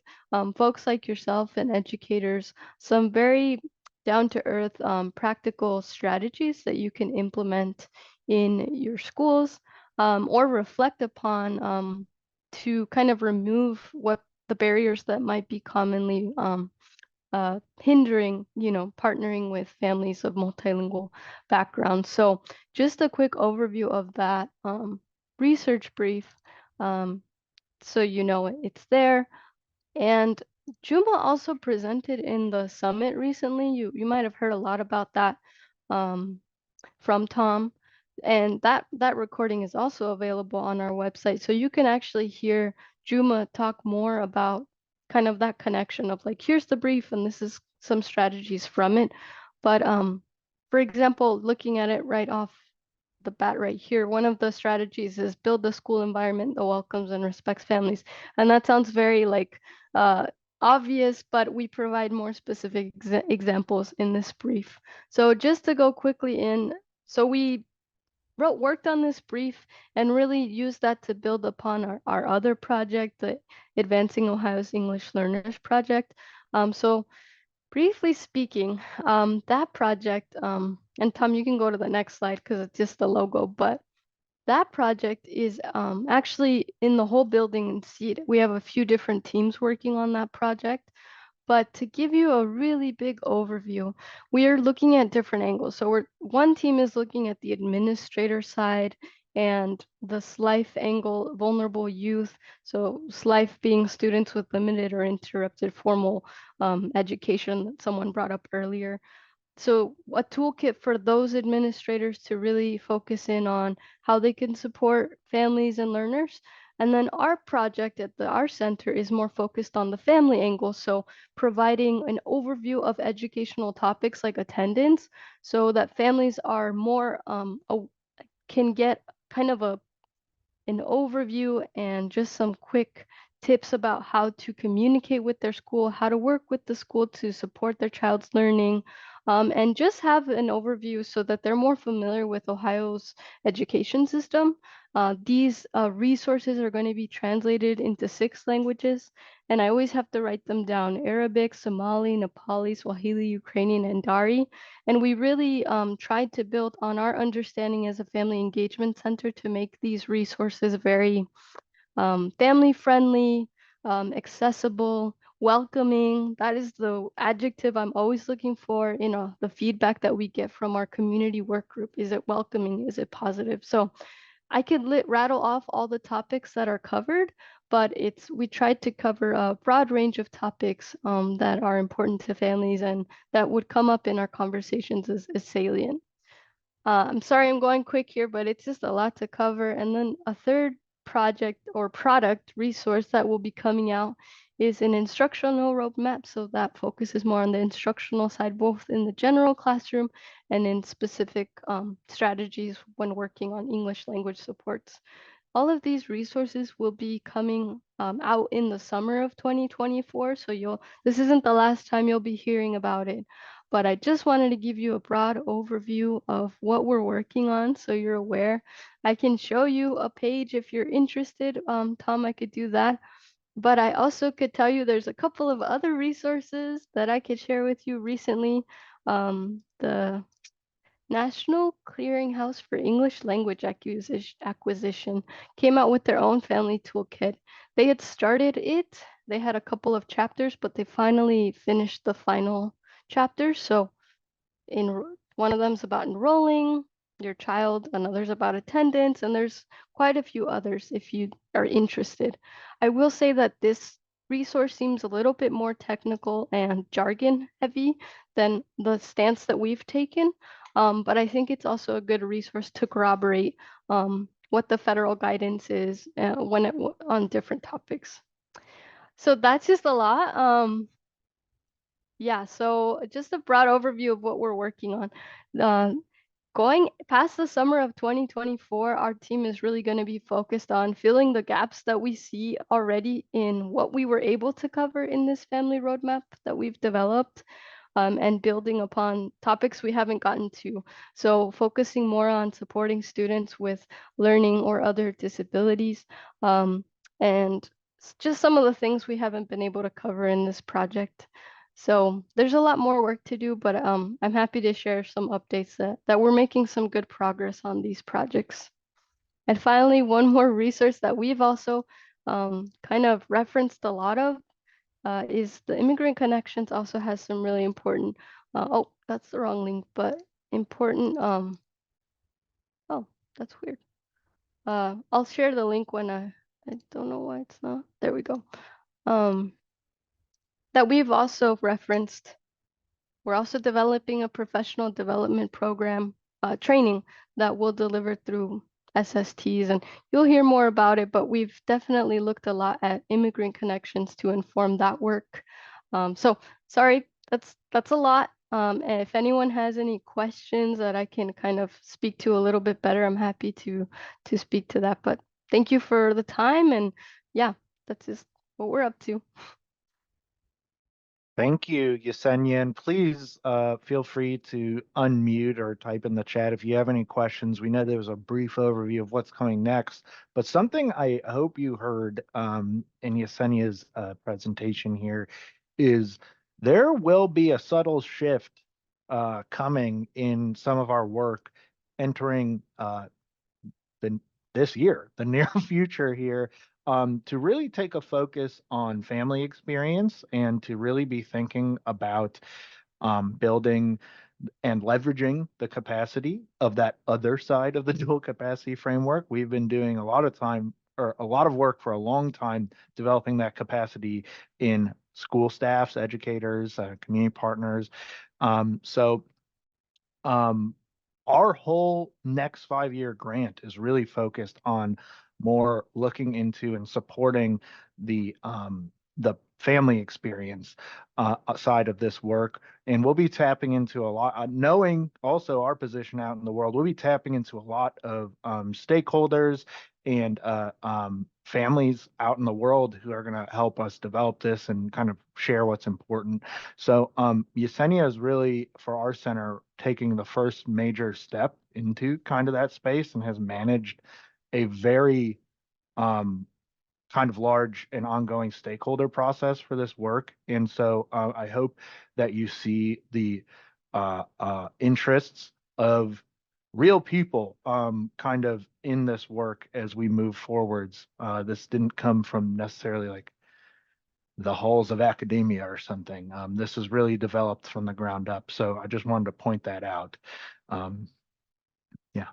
folks like yourself and educators some very down-to-earth practical strategies that you can implement in your schools or reflect upon to kind of remove what the barriers that might be commonly hindering, you know, partnering with families of multilingual backgrounds. So just a quick overview of that research brief. So you know it's there. And Juma also presented in the summit recently. You might have heard a lot about that from Tom. And that recording is also available on our website. So you can actually hear Juma talk more about kind of that connection of like, here's the brief and this is some strategies from it. But for example, looking at it right off the bat right here, one of the strategies is build the school environment that welcomes and respects families. And that sounds very like obvious, but we provide more specific examples in this brief. So just to go quickly in, so we worked on this brief and really used that to build upon our other project, the Advancing Ohio's English Learners project. So briefly speaking, that project, and Tom, you can go to the next slide because it's just the logo, but that project is actually in the whole building and seat. We have a few different teams working on that project. But to give you a really big overview, we are looking at different angles. So one team is looking at the administrator side and the SLIFE angle, vulnerable youth. So SLIFE being students with limited or interrupted formal education that someone brought up earlier. So a toolkit for those administrators to really focus in on how they can support families and learners. And then our project at our center is more focused on the family angle. So providing an overview of educational topics like attendance so that families are more, can get kind of an overview and just some quick tips about how to communicate with their school, how to work with the school to support their child's learning, and just have an overview so that they're more familiar with Ohio's education system. These resources are going to be translated into 6 languages, and I always have to write them down: Arabic, Somali, Nepali, Swahili, Ukrainian, and Dari. And we really tried to build on our understanding as a family engagement center to make these resources very family friendly, accessible, welcoming. That is the adjective I'm always looking for in the feedback that we get from our community work group. Is it welcoming? Is it positive? So I could rattle off all the topics that are covered, but we tried to cover a broad range of topics that are important to families and that would come up in our conversations as salient. I'm sorry I'm going quick here, but it's just a lot to cover. And then a third project or product resource that will be coming out is an instructional roadmap. So that focuses more on the instructional side, both in the general classroom and in specific strategies when working on English language supports. All of these resources will be coming out in the summer of 2024. So this isn't the last time you'll be hearing about it, but I just wanted to give you a broad overview of what we're working on so you're aware. I can show you a page if you're interested. Tom, I could do that. But I also could tell you there's a couple of other resources that I could share with you recently. The National Clearinghouse for English Language Acquisition came out with their own family toolkit. They had started it, they had a couple of chapters, but they finally finished the final chapter. So one of them's about enrolling your child, another's about attendance, and there's quite a few others if you are interested. I will say that this resource seems a little bit more technical and jargon heavy than the stance that we've taken. But I think it's also a good resource to corroborate what the federal guidance is on different topics. So that's just a lot. Yeah, so just a broad overview of what we're working on. Going past the summer of 2024, our team is really going to be focused on filling the gaps that we see already in what we were able to cover in this family roadmap that we've developed. And building upon topics we haven't gotten to. So focusing more on supporting students with learning or other disabilities. And just some of the things we haven't been able to cover in this project. So there's a lot more work to do, but I'm happy to share some updates that we're making some good progress on these projects. And finally, one more resource that we've also kind of referenced a lot of is the Immigrant Connections also has some really important, oh, that's the wrong link, but important, oh, that's weird. I'll share the link when I don't know why it's not, there we go. That we've also referenced. We're also developing a professional development program training that we'll deliver through SSTs, and you'll hear more about it, but we've definitely looked a lot at Immigrant Connections to inform that work. So sorry, that's a lot. And if anyone has any questions that I can kind of speak to a little bit better, I'm happy to speak to that. But thank you for the time, and yeah, that's just what we're up to. Thank you, Yesenia. And please feel free to unmute or type in the chat if you have any questions. We know there was a brief overview of what's coming next, but something I hope you heard in Yesenia's presentation here is there will be a subtle shift coming in some of our work entering this year, the near future here, to really take a focus on family experience and to really be thinking about building and leveraging the capacity of that other side of the dual capacity framework. We've been doing a lot of time or a lot of work for a long time developing that capacity in school staffs, educators, community partners. So our whole next 5-year grant is really focused on more looking into and supporting the family experience side of this work. And we'll be tapping into a lot, knowing also our position out in the world, we'll be tapping into a lot of stakeholders and families out in the world who are going to help us develop this and kind of share what's important. So Yesenia is really, for our center, taking the first major step into kind of that space and has managed a very kind of large and ongoing stakeholder process for this work. And so I hope that you see the interests of real people kind of in this work as we move forwards. This didn't come from necessarily like the halls of academia or something. This is really developed from the ground up. So I just wanted to point that out. Yeah.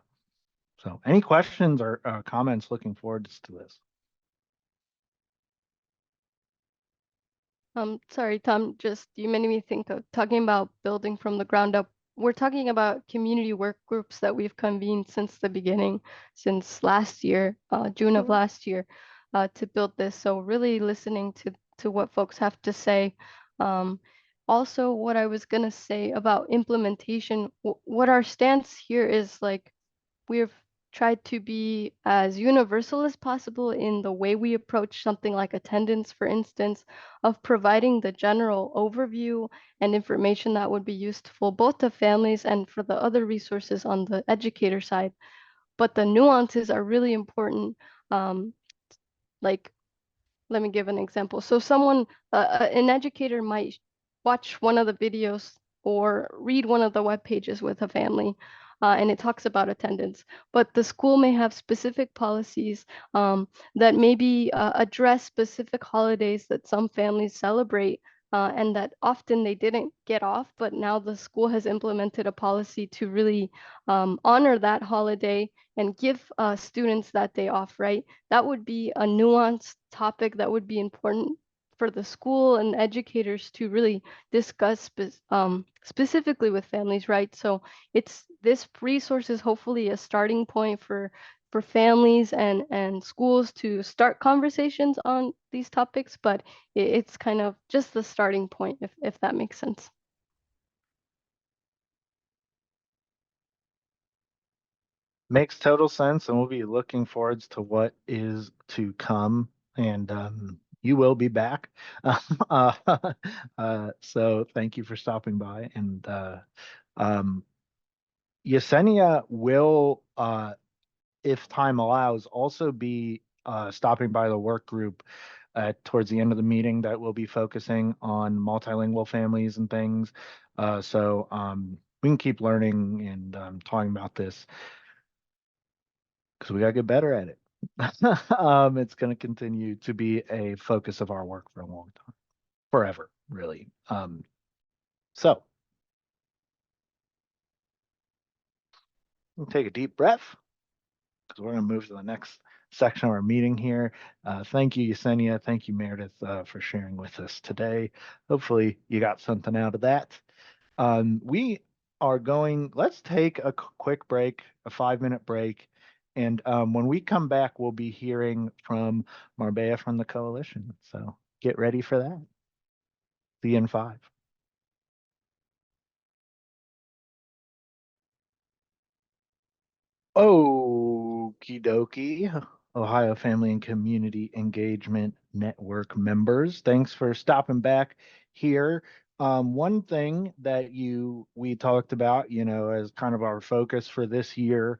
So any questions or comments looking forward to this? Sorry, Tom, just you made me think of talking about building from the ground up. We're talking about community work groups that we've convened since the beginning, since last year, June of last year, to build this. So really listening to what folks have to say. Also, what I was gonna say about implementation, what our stance here is like, we've tried to be as universal as possible in the way we approach something like attendance, for instance, of providing the general overview and information that would be useful both to families and for the other resources on the educator side. But the nuances are really important. Like, let me give an example. So someone, an educator might watch one of the videos or read one of the web pages with a family, and it talks about attendance. But the school may have specific policies that maybe address specific holidays that some families celebrate, and that often they didn't get off, but now the school has implemented a policy to really honor that holiday and give students that day off, right? That would be a nuanced topic that would be important for the school and educators to really discuss specifically with families, right? So this resource is hopefully a starting point for families and schools to start conversations on these topics, but it's kind of just the starting point, if that makes sense. Makes total sense, and we'll be looking forwards to what is to come. And you will be back. So thank you for stopping by. And Yesenia will, if time allows, also be stopping by the work group towards the end of the meeting that will be focusing on multilingual families and things. So we can keep learning and talking about this, because we got to get better at it. It's going to continue to be a focus of our work for a long time, forever, really. So we'll take a deep breath, because we're going to move to the next section of our meeting here. Thank you, Yesenia. Thank you, Meredith, for sharing with us today. Hopefully you got something out of that. We are going, let's take a quick break, a 5-minute break. And when we come back, we'll be hearing from Marbella from the coalition. So get ready for that. See you in 5. Okie dokie. Ohio Family and Community Engagement Network members, thanks for stopping back here. One thing that we talked about, as kind of our focus for this year,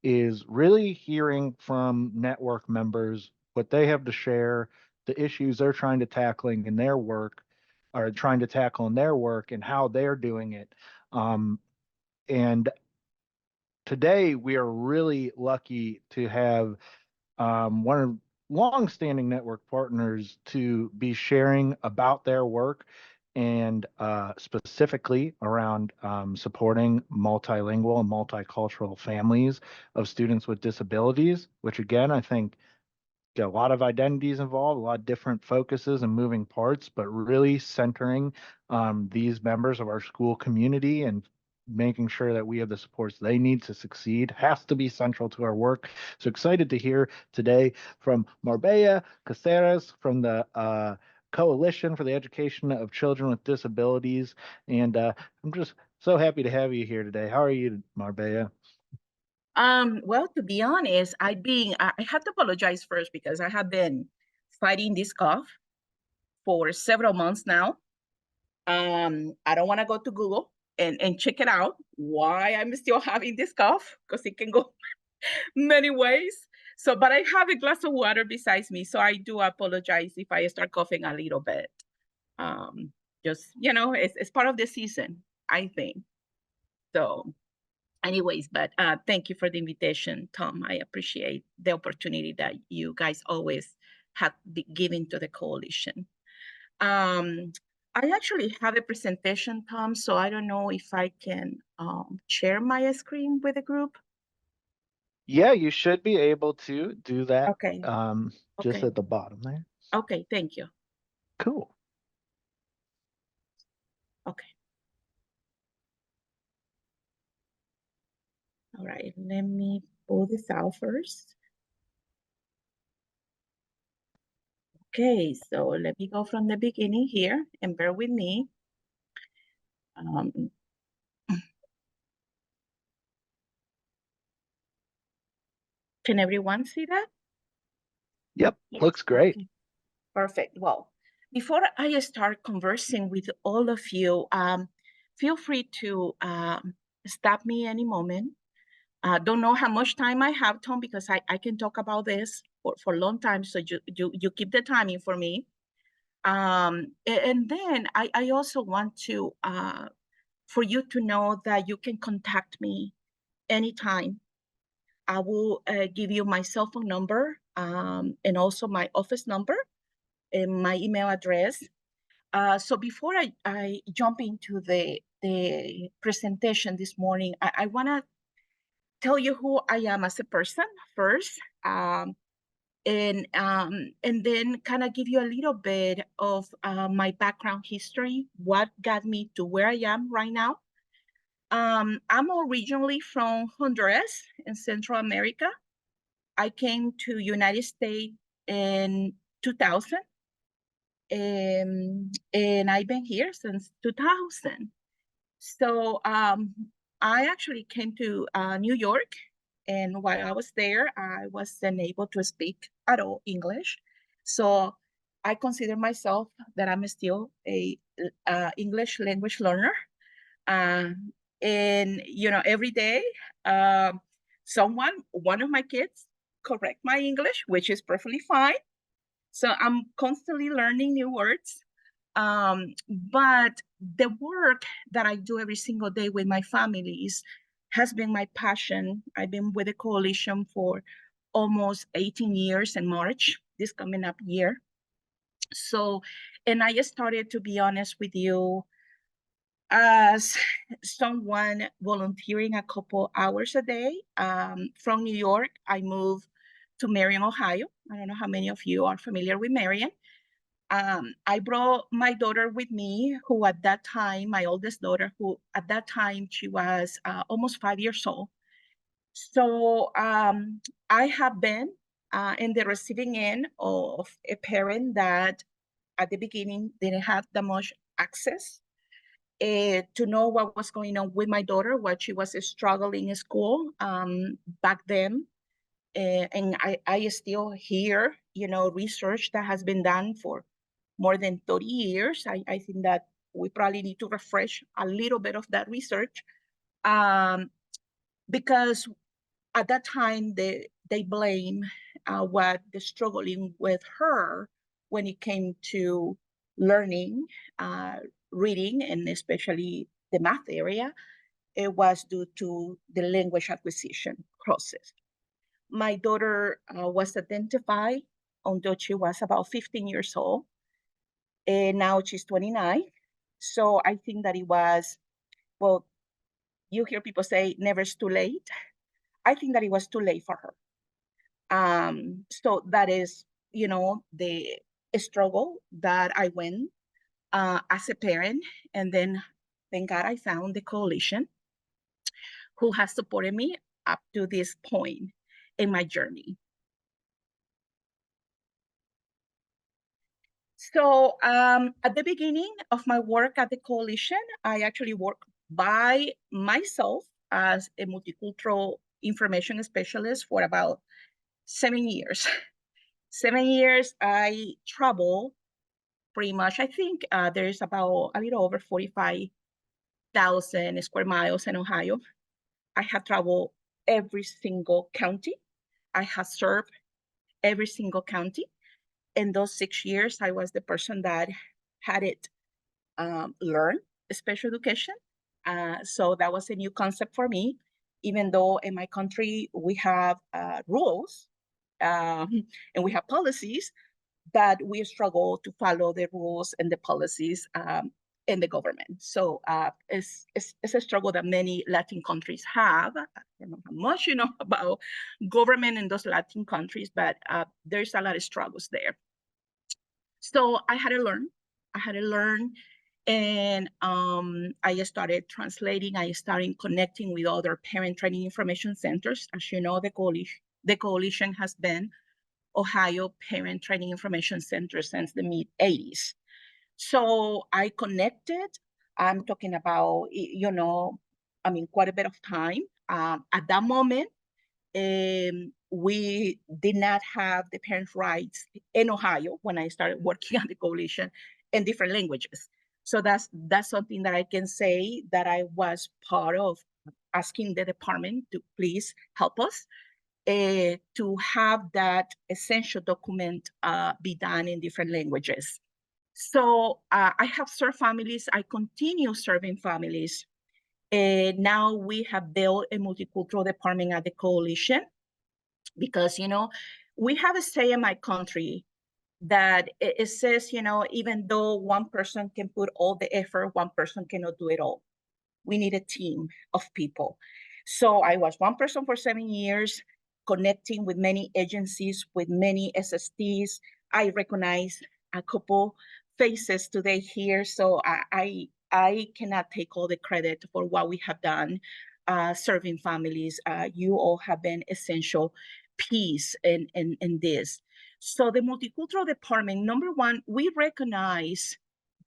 is really hearing from network members what they have to share, the issues they're trying to tackling in their work, or trying to tackle in their work, and how they're doing it. And today we are really lucky to have one of long-standing network partners to be sharing about their work, and specifically around supporting multilingual and multicultural families of students with disabilities, which again, I think got a lot of identities involved, a lot of different focuses and moving parts, but really centering these members of our school community and making sure that we have the supports they need to succeed has to be central to our work. So excited to hear today from Marbella Caceres from the Coalition for the Education of Children with Disabilities. And I'm just so happy to have you here today. How are you, Marbella? Well, to be honest, I have to apologize first because I have been fighting this cough for several months now. I don't want to go to Google and check it out why I'm still having this cough, because it can go many ways. So, but I have a glass of water besides me, so I do apologize if I start coughing a little bit. Just, it's part of the season, I think. So anyways, but thank you for the invitation, Tom. I appreciate the opportunity that you guys always have given to the coalition. I actually have a presentation, Tom, so I don't know if I can share my screen with the group. Yeah, you should be able to do that. Okay. Just Okay. at the bottom there. Okay, thank you. Cool. Okay. All right, let me pull this out first. Okay, so let me go from the beginning here and bear with me. Can everyone see that? Yep, Yes. looks great. Okay. Perfect. Well, before I start conversing with all of you, feel free to stop me any moment. Don't know how much time I have, Tom, because I can talk about this for a long time. So you keep the timing for me. And then I also want to for you to know that you can contact me anytime. I will give you my cell phone number and also my office number and my email address. So before I jump into the presentation this morning, I want to tell you who I am as a person first, and then kind of give you a little bit of my background history, what got me to where I am right now. I'm originally from Honduras in Central America. I came to United States in 2000. And I've been here since 2000. So I actually came to New York, and while I was there, I wasn't able to speak at all English. So I consider myself that I'm still a English language learner. And every day, one of my kids correct my English, which is perfectly fine. So I'm constantly learning new words. But the work that I do every single day with my families has been my passion. I've been with the coalition for almost 18 years in March, this coming up year. So, and I started, to be honest with you, as someone volunteering a couple hours a day. From New York, I moved to Marion, Ohio. I don't know how many of you are familiar with Marion. I brought my daughter with me, who at that time, my oldest daughter, who at that time, she was almost 5 years old. So I have been in the receiving end of a parent that at the beginning didn't have that much access to know what was going on with my daughter, what she was struggling in school back then. And I still hear, research that has been done for more than 30 years. I think that we probably need to refresh a little bit of that research because at that time, they blame what the struggling with her when it came to learning, reading, and especially the math area. It was due to the language acquisition process. My daughter was identified although she was about 15 years old, and now she's 29. So I think that it was, well, you hear people say never is too late. I think that it was too late for her. So that is, the struggle that I went as a parent. And then thank God I found the coalition. who has supported me up to this point in my journey. So at the beginning of my work at the coalition, I actually worked by myself as a multicultural information specialist for about 7 years. 7 years I travel pretty much. I think there's about a little over 45,000 square miles in Ohio. I have traveled every single county. I have served every single county. In those 6 years, I was the person that had it learn special education. So that was a new concept for me, even though in my country we have rules and we have policies, but we struggle to follow the rules and the policies in the government. So it's a struggle that many Latin countries have. I don't know how much you know about government in those Latin countries, but there's a lot of struggles there. So I had to learn. And I started translating. I started connecting with other parent training information centers. As you know, the coalition has been Ohio Parent Training Information Center since the mid-'80s. So I connected. I'm talking about, quite a bit of time. At that moment, we did not have the parent rights in Ohio when I started working on the coalition in different languages. So that's something that I can say that I was part of, asking the department to please help us to have that essential document be done in different languages. So I have served families. I continue serving families. Now we have built a multicultural department at the coalition because, we have a say in my country that it says, even though one person can put all the effort, one person cannot do it all. We need a team of people. So I was one person for 7 years, connecting with many agencies, with many SSTs. I recognize a couple faces today here, so I cannot take all the credit for what we have done serving families. You all have been essential piece in this. So the multicultural department, number one, we recognize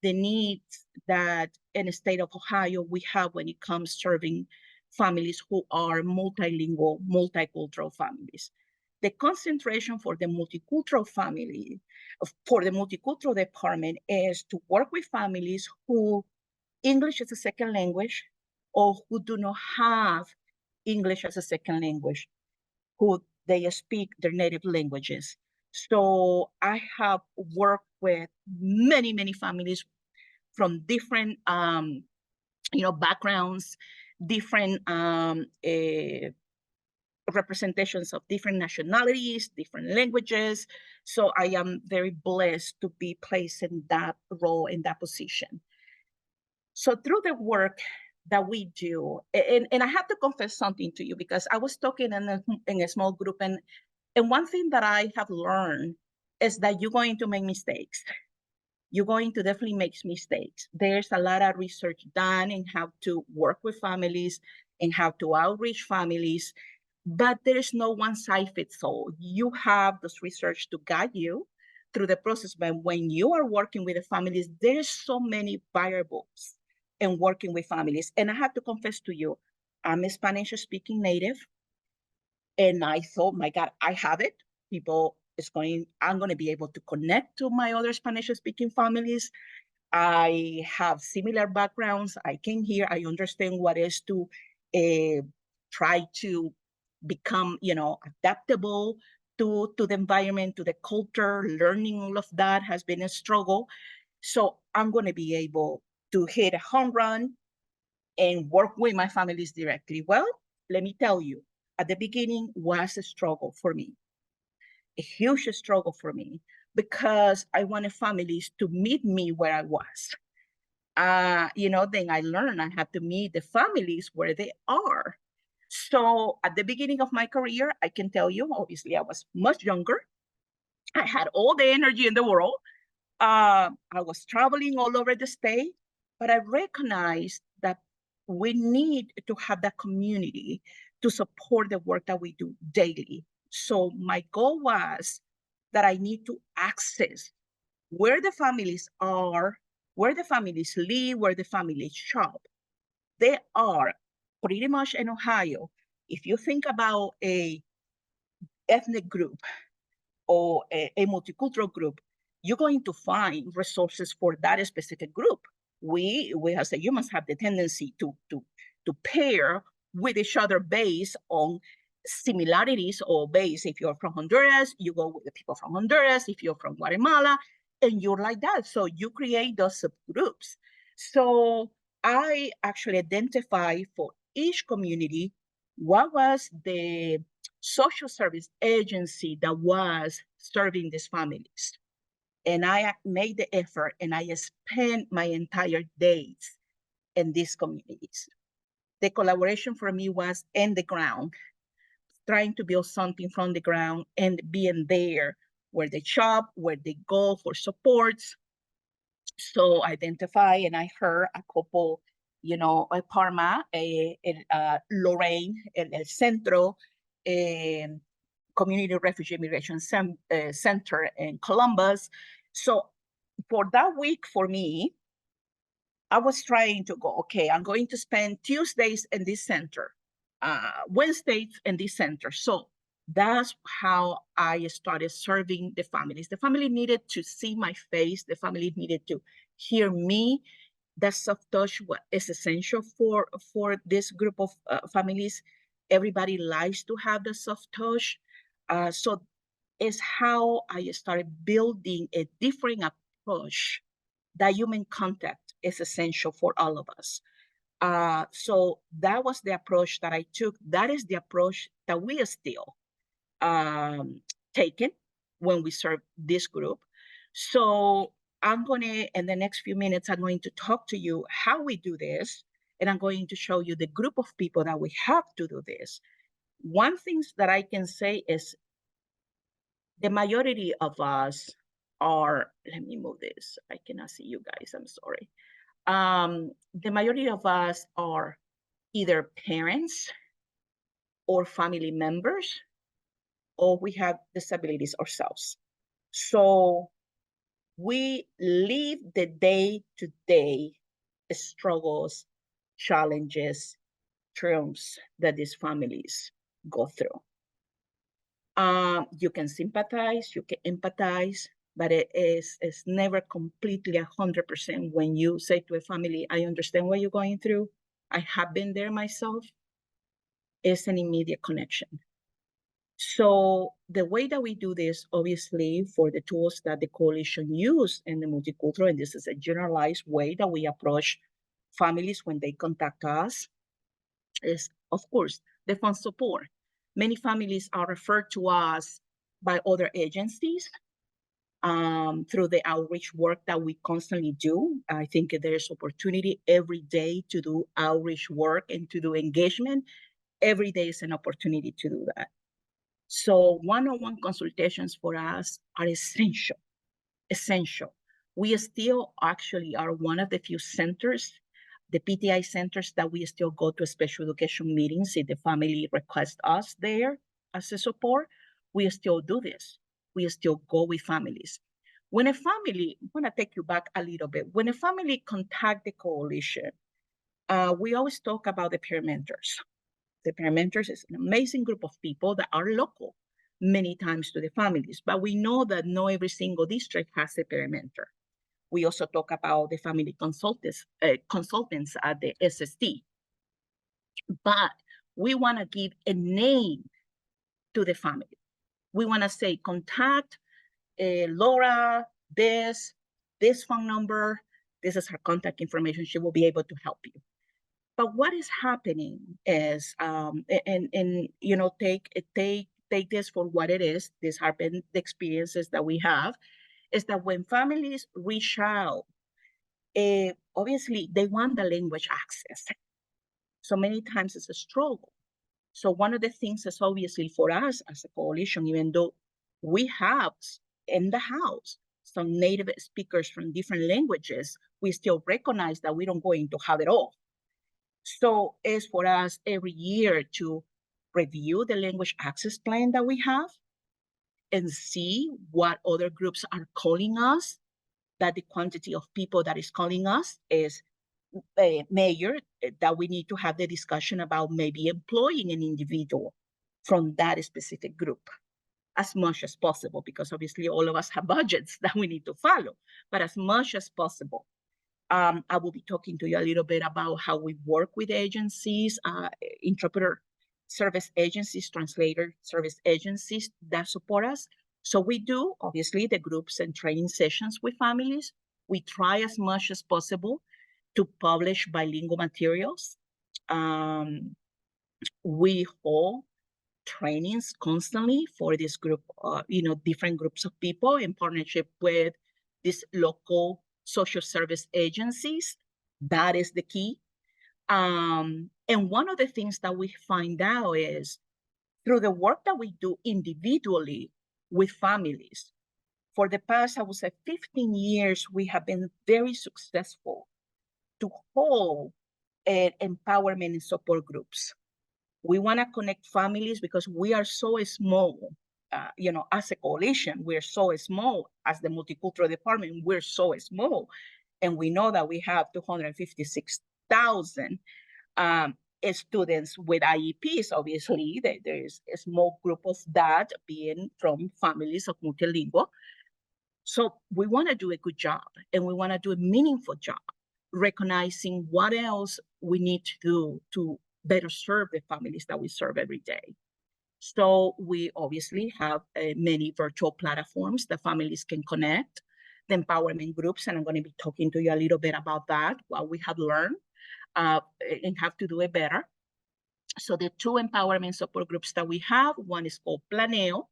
the needs that in the state of Ohio we have when it comes serving families who are multilingual, multicultural families. The concentration for the multicultural family, for the multicultural department, is to work with families who English is a second language or who do not have English as a second language, who they speak their native languages. So I have worked with many, many families from different backgrounds, different representations of different nationalities, different languages. So I am very blessed to be placed in that role, in that position. So through the work that we do, and I have to confess something to you, because I was talking in a small group, and one thing that I have learned is that you're going to make mistakes. You're going to definitely make mistakes. There's a lot of research done in how to work with families and how to outreach families, but there's no one size fits all. You have this research to guide you through the process, but when you are working with the families, there's so many variables in working with families. And I have to confess to you, I'm a Spanish-speaking native, and I thought, my God, I have it. I'm going to be able to connect to my other Spanish-speaking families. I have similar backgrounds. I came here. I understand what is to try to become, adaptable to the environment, to the culture. Learning all of that has been a struggle. So I'm going to be able to hit a home run and work with my families directly. Well, let me tell you, at the beginning was a struggle for me. A huge struggle for me, because I wanted families to meet me where I was. Then I learned I have to meet the families where they are. So at the beginning of my career, I can tell you, obviously I was much younger. I had all the energy in the world. I was traveling all over the state, but I recognized that we need to have that community to support the work that we do daily. So my goal was that I need to access where the families are, where the families live, where the families shop. They are pretty much in Ohio. If you think about a ethnic group or a multicultural group, you're going to find resources for that specific group. We as humans have the tendency to pair with each other based on similarities or based, if you're from Honduras, you go with the people from Honduras, if you're from Guatemala, and you're like that. So you create those subgroups. So I actually identify for each community what was the social service agency that was serving these families. And I made the effort and I spent my entire days in these communities. The collaboration for me was in the ground, trying to build something from the ground and being there where they shop, where they go for supports. So identify, and I heard a couple, Parma, Lorraine, El Centro, Community Refugee Immigration Center in Columbus. So for that week for me, I was trying to go, okay, I'm going to spend Tuesdays in this center, Wednesdays in this center. So that's how I started serving the families. The family needed to see my face. The family needed to hear me. That soft touch is essential for this group of families. Everybody likes to have the soft touch. So it's how I started building a different approach. That human contact is essential for all of us. So that was the approach that I took. That is the approach that we are still taking when we serve this group. So I'm gonna, in the next few minutes, I'm going to talk to you how we do this, and I'm going to show you the group of people that we have to do this. One thing that I can say is the majority of us are, let me move this. I cannot see you guys, I'm sorry. The majority of us are either parents or family members, or we have disabilities ourselves. So we live the day-to-day struggles, challenges, triumphs that these families go through. You can sympathize, you can empathize, but it's never completely 100% when you say to a family, I understand what you're going through. I have been there myself. It's an immediate connection. So the way that we do this, obviously, for the tools that the coalition use in the multicultural, and this is a generalized way that we approach families when they contact us, is, of course, the phone support. Many families are referred to us by other agencies through the outreach work that we constantly do. I think there's opportunity every day to do outreach work and to do engagement. Every day is an opportunity to do that. So one-on-one consultations for us are essential. We still actually are one of the few centers, the PTI centers, that we still go to special education meetings if the family requests us there as a support. We still do this. We still go with families. When a family, I'm gonna take you back a little bit. When a family contact the coalition, we always talk about the peer mentors. The peer mentors is an amazing group of people that are local many times to the families, but we know that not every single district has a peer mentor. We also talk about the family consultants at the SST, but we want to give a name to the family. We want to say, contact Laura, this phone number, this is her contact information. She will be able to help you. But what is happening is, take this for what it is. These have been the experiences that we have, is that when families reach out, obviously they want the language access. So many times it's a struggle. So one of the things is, obviously, for us as a coalition, even though we have in the house some native speakers from different languages, we still recognize that we don't going to have it all. So it's for us every year to review the language access plan that we have and see what other groups are calling us, that the quantity of people that is calling us is major, that we need to have the discussion about maybe employing an individual from that specific group as much as possible, because obviously all of us have budgets that we need to follow, but as much as possible. I will be talking to you a little bit about how we work with agencies, interpreter service agencies, translator service agencies that support us. So we do, obviously, the groups and training sessions with families. We try as much as possible to publish bilingual materials. We hold trainings constantly for this group, different groups of people in partnership with these local social service agencies. That is the key. And one of the things that we find out is through the work that we do individually with families, for the past, I would say 15 years, we have been very successful to hold empowerment and support groups. We want to connect families because we are so small. As a coalition, we're so small. As the multicultural department, we're so small. And we know that we have 256,000 students with IEPs. Obviously, there's a small group of that being from families of multilingual. So we want to do a good job, and we want to do a meaningful job, recognizing what else we need to do to better serve the families that we serve every day. So we obviously have many virtual platforms that families can connect, the empowerment groups, and I'm going to be talking to you a little bit about that, what we have learned and have to do it better. So the two empowerment support groups that we have, one is called Planeo,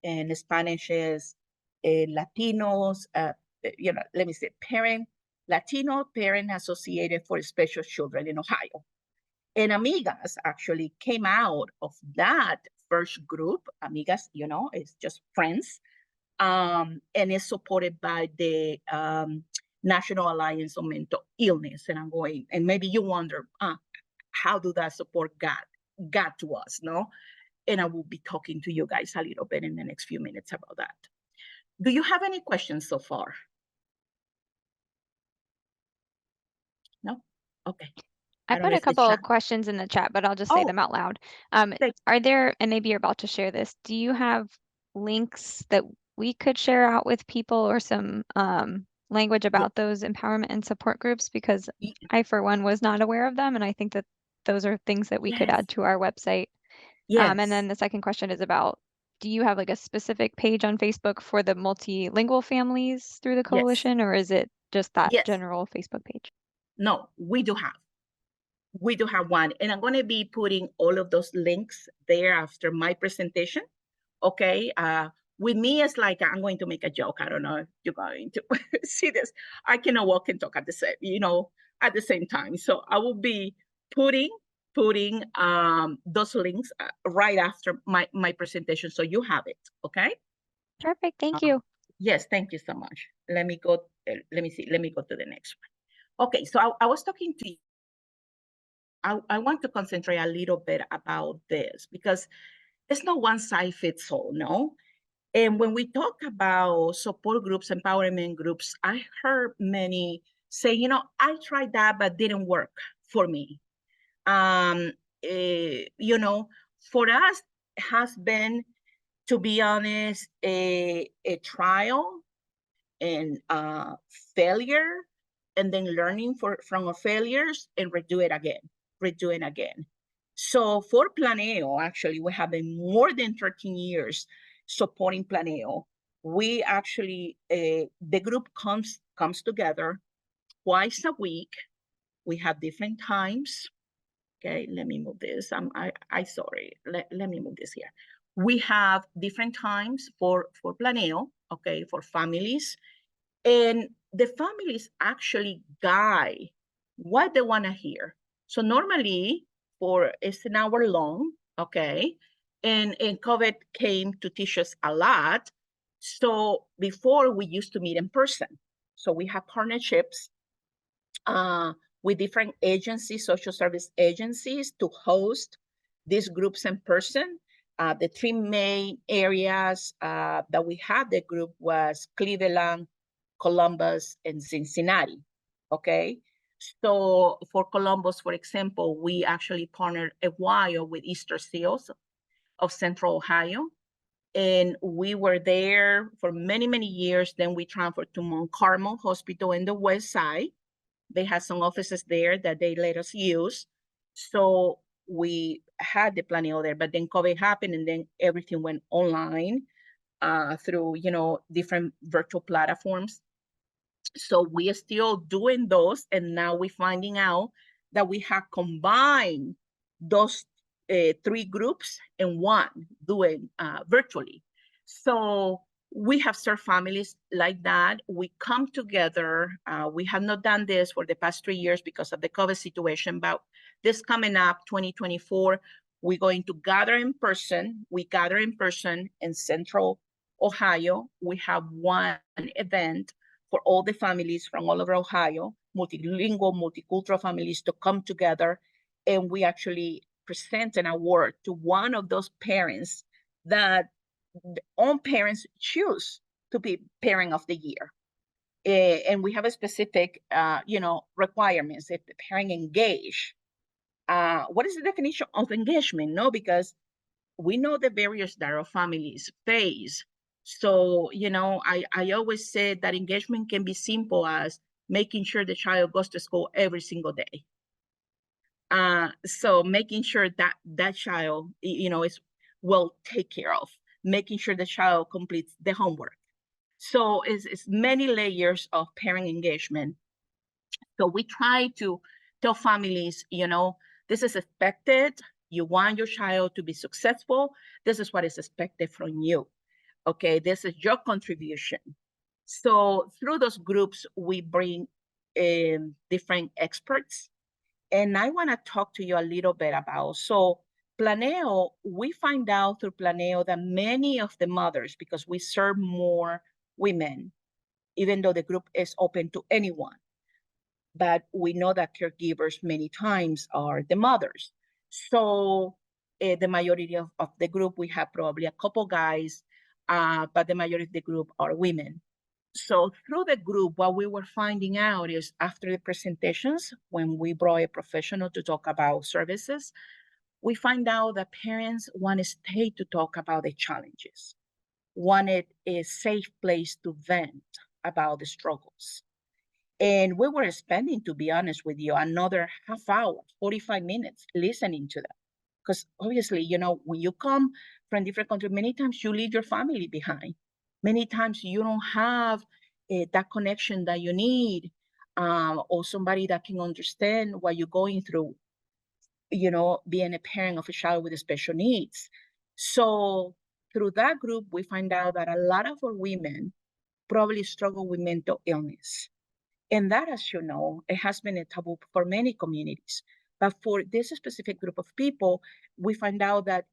and in Spanish is Latinos, let me say Latino Parent Associated for Special Children in Ohio. And Amigas actually came out of that first group. Amigas, it's just friends. And it's supported by the National Alliance on Mental Illness. And maybe you wonder, how do that support got to us, no? And I will be talking to you guys a little bit in the next few minutes about that. Do you have any questions so far? No? Okay. I put a couple of questions in the chat, but I'll just say them out loud. Are there, and maybe you're about to share this, do you have links that we could share out with people, or some language about those empowerment and support groups? Because I, for one, was not aware of them, and I think that those are things that we could add to our website. And then the second question is about, do you have like a specific page on Facebook for the multilingual families through the coalition, or is it just that general Facebook page? No, we do have. We do have one, and I'm going to be putting all of those links there after my presentation. Okay. With me, it's like I'm going to make a joke. I don't know if you're going to see this. I cannot walk and talk at the same time. So I will be putting those links right after my presentation, so you have it. Okay. Perfect. Thank you. Yes, thank you so much. Let me go. Let me see. Let me go to the next one. Okay. So I was talking to you. I want to concentrate a little bit about this because it's not one size fits all, no? And when we talk about support groups, empowerment groups, I heard many say, I tried that, but didn't work for me. For us, it has been, to be honest, a trial and failure, and then learning from our failures and redoing again. So for Planeo, actually, we have been more than 13 years supporting Planeo. We actually, the group comes together twice a week. We have different times. Okay, let me move this. Sorry. Let me move this here. We have different times for Planeo, okay, for families. And the families actually guide what they want to hear. So normally it's an hour long, okay? And COVID came to teach us a lot. So before we used to meet in person. So we have partnerships with different agencies, social service agencies, to host these groups in person. The three main areas that we had the group was Cleveland, Columbus, and Cincinnati, okay? So for Columbus, for example, we actually partnered a while with Easter Seals of Central Ohio. And we were there for many, many years. Then we transferred to Mount Carmel Hospital in the West Side. They had some offices there that they let us use. So we had the Planeo there, but then COVID happened and then everything went online through, different virtual platforms. So we are still doing those. And now we're finding out that we have combined those three groups in one doing virtually. So we have served families like that. We come together. We have not done this for the past 3 years because of the COVID situation, but this coming up 2024, we're going to gather in person. We gather in person in Central Ohio. We have one event for all the families from all over Ohio, multilingual, multicultural families to come together. And we actually present an award to one of those parents that own parents choose to be parent of the year. And we have a specific, requirements. If the parent engage, what is the definition of engagement? No, because we know the barriers that our families face. So, I always say that engagement can be simple as making sure the child goes to school every single day. So making sure that that child, is well taken care of, making sure the child completes the homework. So it's many layers of parent engagement. So we try to tell families, this is expected. You want your child to be successful. This is what is expected from you. Okay, this is your contribution. So through those groups, we bring different experts. And I want to talk to you a little bit about, so Planeo, we find out through Planeo that many of the mothers, because we serve more women, even though the group is open to anyone, but we know that caregivers many times are the mothers. So the majority of the group, we have probably a couple guys, but the majority of the group are women. So through the group, what we were finding out is after the presentations, when we brought a professional to talk about services, we find out that parents want to stay to talk about the challenges, wanted a safe place to vent about the struggles. And we were spending, to be honest with you, another half hour, 45 minutes listening to them. Because obviously, when you come from different countries, many times you leave your family behind. Many times you don't have that connection that you need, or somebody that can understand what you're going through, being a parent of a child with special needs. So through that group, we find out that a lot of our women probably struggle with mental illness. And that, as you know, it has been a taboo for many communities. But for this specific group of people, we find out that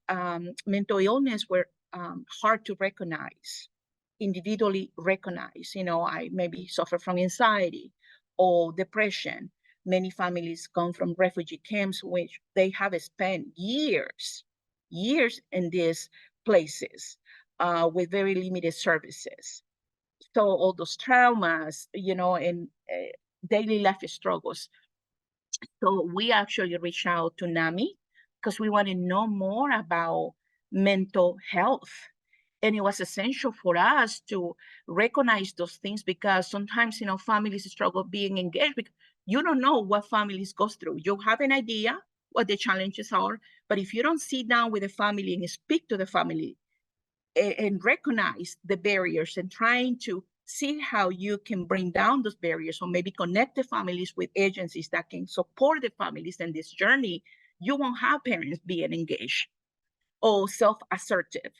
mental illness were hard to recognize, individually recognize. I maybe suffer from anxiety or depression. Many families come from refugee camps, which they have spent years in these places with very limited services. So all those traumas, and daily life struggles. So we actually reached out to NAMI because we want to know more about mental health. And it was essential for us to recognize those things because sometimes, families struggle being engaged because you don't know what families go through. You have an idea what the challenges are, but if you don't sit down with the family and speak to the family and recognize the barriers and trying to see how you can bring down those barriers or maybe connect the families with agencies that can support the families in this journey, you won't have parents being engaged or self-assertive.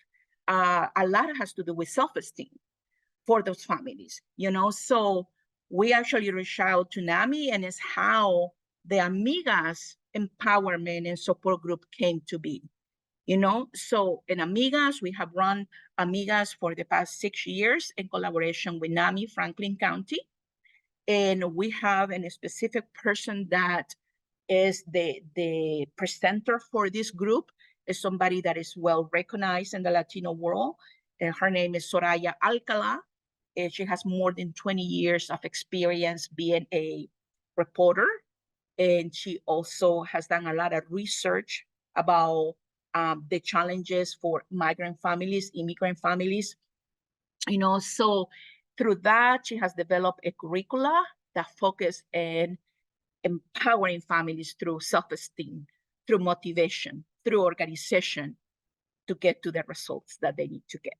A lot has to do with self-esteem for those families, So we actually reached out to NAMI, and it's how the Amigas empowerment and support group came to be. So in Amigas, we have run Amigas for the past 6 years in collaboration with NAMI Franklin County. And we have a specific person that is the presenter for this group, is somebody that is well recognized in the Latino world. Her name is Soraya Alcala. She has more than 20 years of experience being a reporter. And she also has done a lot of research about the challenges for migrant families, immigrant families. So through that, she has developed a curricula that focus in empowering families through self-esteem, through motivation, through organization to get to the results that they need to get.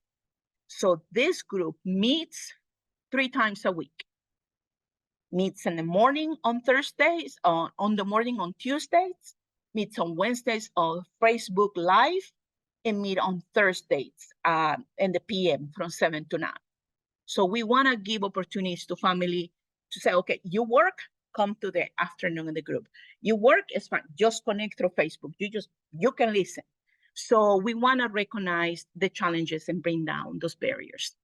So this group meets 3 times a week. Meets in the morning on Thursdays, on the morning on Tuesdays, meets on Wednesdays on Facebook Live, and meet on Thursdays in the PM from 7 to 9. So we want to give opportunities to family to say, okay, you work, come to the afternoon in the group. You work, it's fine, just connect through Facebook. You can listen. So we want to recognize the challenges and bring down those barriers.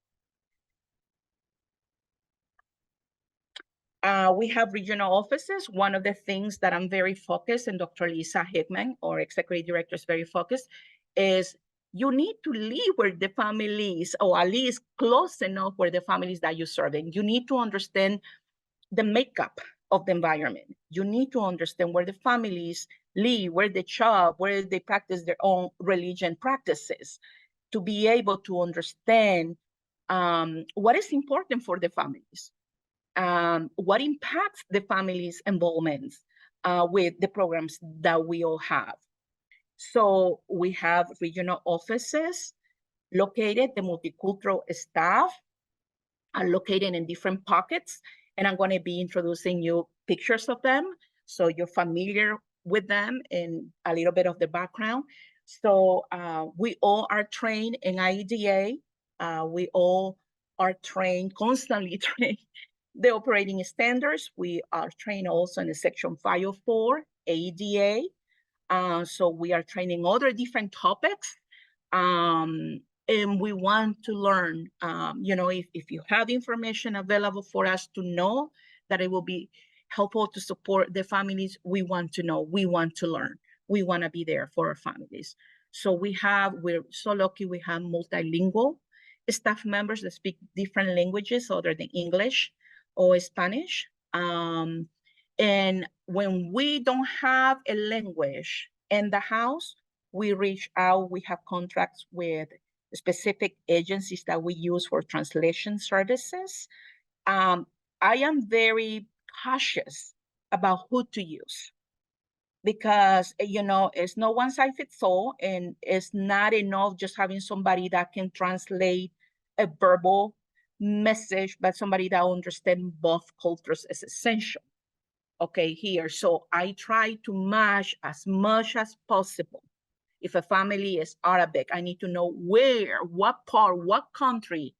We have regional offices. One of the things that I'm very focused, and Dr. Lisa Hickman, our executive director, is very focused, is you need to live where the families, or at least close enough where the families that you serve. And you need to understand the makeup of the environment. You need to understand where the families live, where they shop, where they practice their own religion practices, to be able to understand what is important for the families. What impacts the family's involvement with the programs that we all have. So we have regional offices located, the multicultural staff are located in different pockets, and I'm going to be introducing you pictures of them so you're familiar with them and a little bit of the background. So we all are trained in IEDA. We all are trained, constantly trained, the operating standards. We are trained also in the Section 504 AEDA. So we are training other different topics. And we want to learn, if you have information available for us to know that it will be helpful to support the families, we want to know, we want to learn, we want to be there for our families. So we're so lucky we have multilingual staff members that speak different languages other than English or Spanish. And when we don't have a language in the house, we reach out, we have contracts with specific agencies that we use for translation services. I am very cautious about who to use because, it's no one size fits all, and it's not enough just having somebody that can translate a verbal message, but somebody that understands both cultures is essential. Okay, here. So I try to match as much as possible. If a family is Arabic, I need to know where, what part, what country,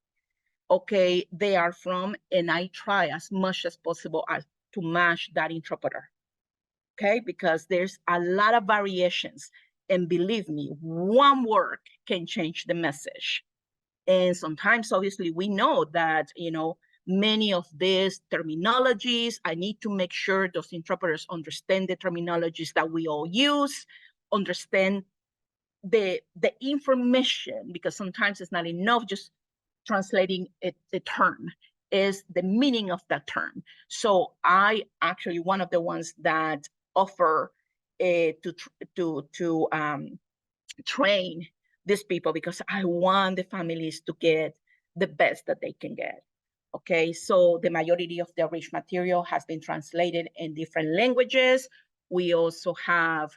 okay, they are from, and I try as much as possible to match that interpreter, okay? Because there's a lot of variations, and believe me, one word can change the message. And sometimes, obviously, we know that, many of these terminologies, I need to make sure those interpreters understand the terminologies that we all use, understand the information, because sometimes it's not enough just translating the term, is the meaning of that term. So I actually one of the ones that offer to train these people, because I want the families to get the best that they can get. Okay, so the majority of the rich material has been translated in different languages. We also have,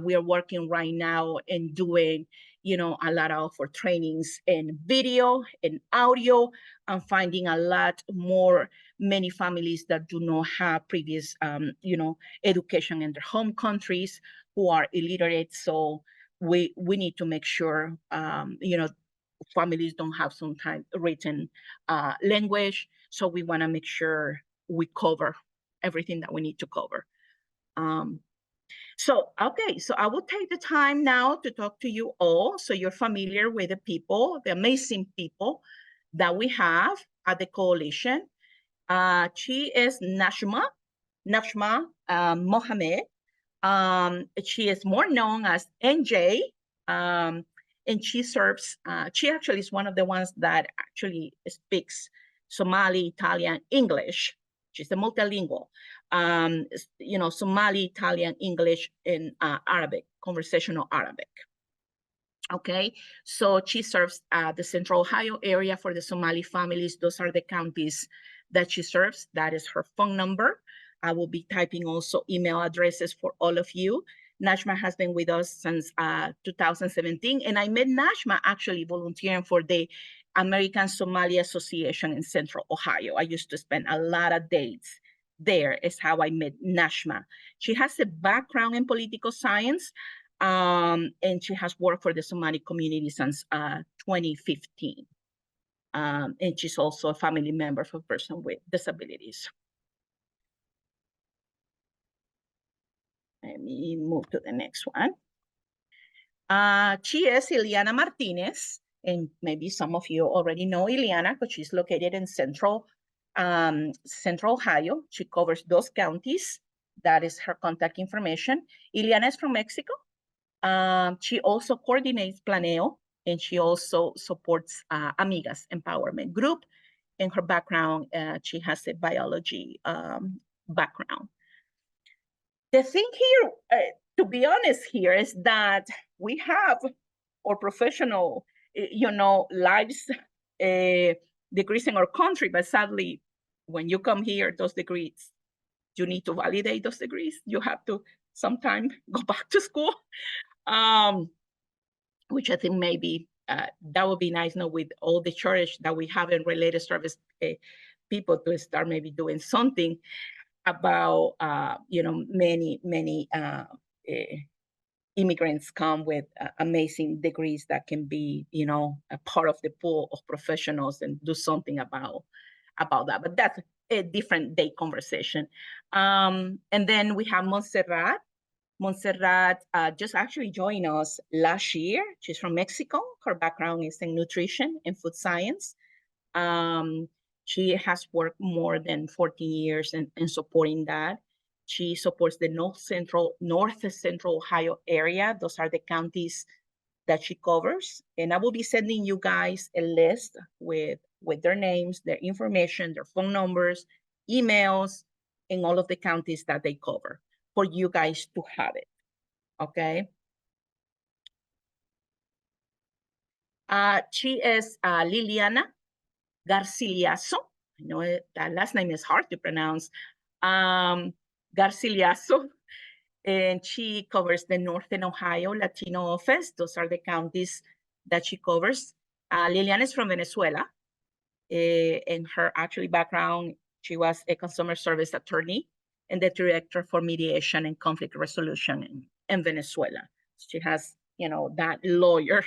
we are working right now in doing, a lot of for trainings in video and audio, and finding a lot more, many families that do not have previous, education in their home countries, who are illiterate. So we need to make sure, families don't have sometimes written language. So we want to make sure we cover everything that we need to cover. So I will take the time now to talk to you all, so you're familiar with the people, the amazing people that we have at the coalition. She is Najma Mohammed. She is more known as NJ, and she serves, she actually is one of the ones that actually speaks Somali, Italian, English. She's a multilingual, Somali, Italian, English, and Arabic, conversational Arabic. Okay, so she serves the Central Ohio area for the Somali families. Those are the counties that she serves. That is her phone number. I will be typing also email addresses for all of you. Najma has been with us since 2017, and I met Najma actually volunteering for the American Somali Association in Central Ohio. I used to spend a lot of days there, is how I met Najma. She has a background in political science, and she has worked for the Somali community since 2015. And she's also a family member for persons with disabilities. Let me move to the next one. She is Ileana Martinez, and maybe some of you already know Ileana because she's located in Central Ohio. She covers those counties. That is her contact information. Ileana is from Mexico. She also coordinates Planeo, and she also supports Amigas Empowerment Group. In her background, she has a biology background. The thing here, to be honest here, is that we have our professional, lives, degrees in our country, but sadly, when you come here, those degrees, you need to validate those degrees. You have to sometime go back to school, which I think maybe that would be nice, with all the shortage that we have in related service people to start maybe doing something about, many immigrants come with amazing degrees that can be, a part of the pool of professionals and do something about that. But that's a different day conversation. And then we have Montserrat. Montserrat just actually joined us last year. She's from Mexico. Her background is in nutrition and food science. She has worked more than 14 years in supporting that. She supports the North Central Ohio area. Those are the counties that she covers. And I will be sending you guys a list with their names, their information, their phone numbers, emails, in all of the counties that they cover for you guys to have it, okay? She is Liliana Garciliazo. I know that last name is hard to pronounce. Garciliazo, and she covers the Northern Ohio Latino office. Those are the counties that she covers. Liliana is from Venezuela. In her actually background, she was a consumer service attorney and the director for mediation and conflict resolution in Venezuela. She has, that lawyer.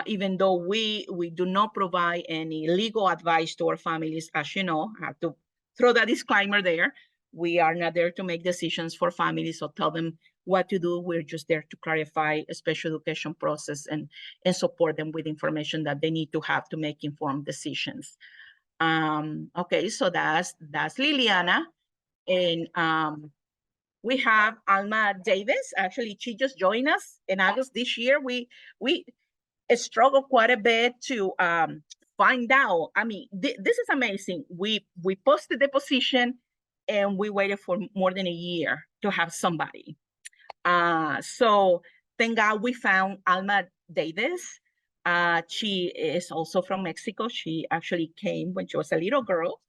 Even though we do not provide any legal advice to our families, as you know, I have to throw that disclaimer there. We are not there to make decisions for families or tell them what to do. We're just there to clarify a special education process and support them with information that they need to have to make informed decisions. Okay, so that's Liliana. And we have Alma Davis. Actually, she just joined us in August this year. We struggled quite a bit to find out. I mean, this is amazing. We posted the position and we waited for more than a year to have somebody. So thank God we found Alma Davis. She is also from Mexico. She actually came when she was a little girl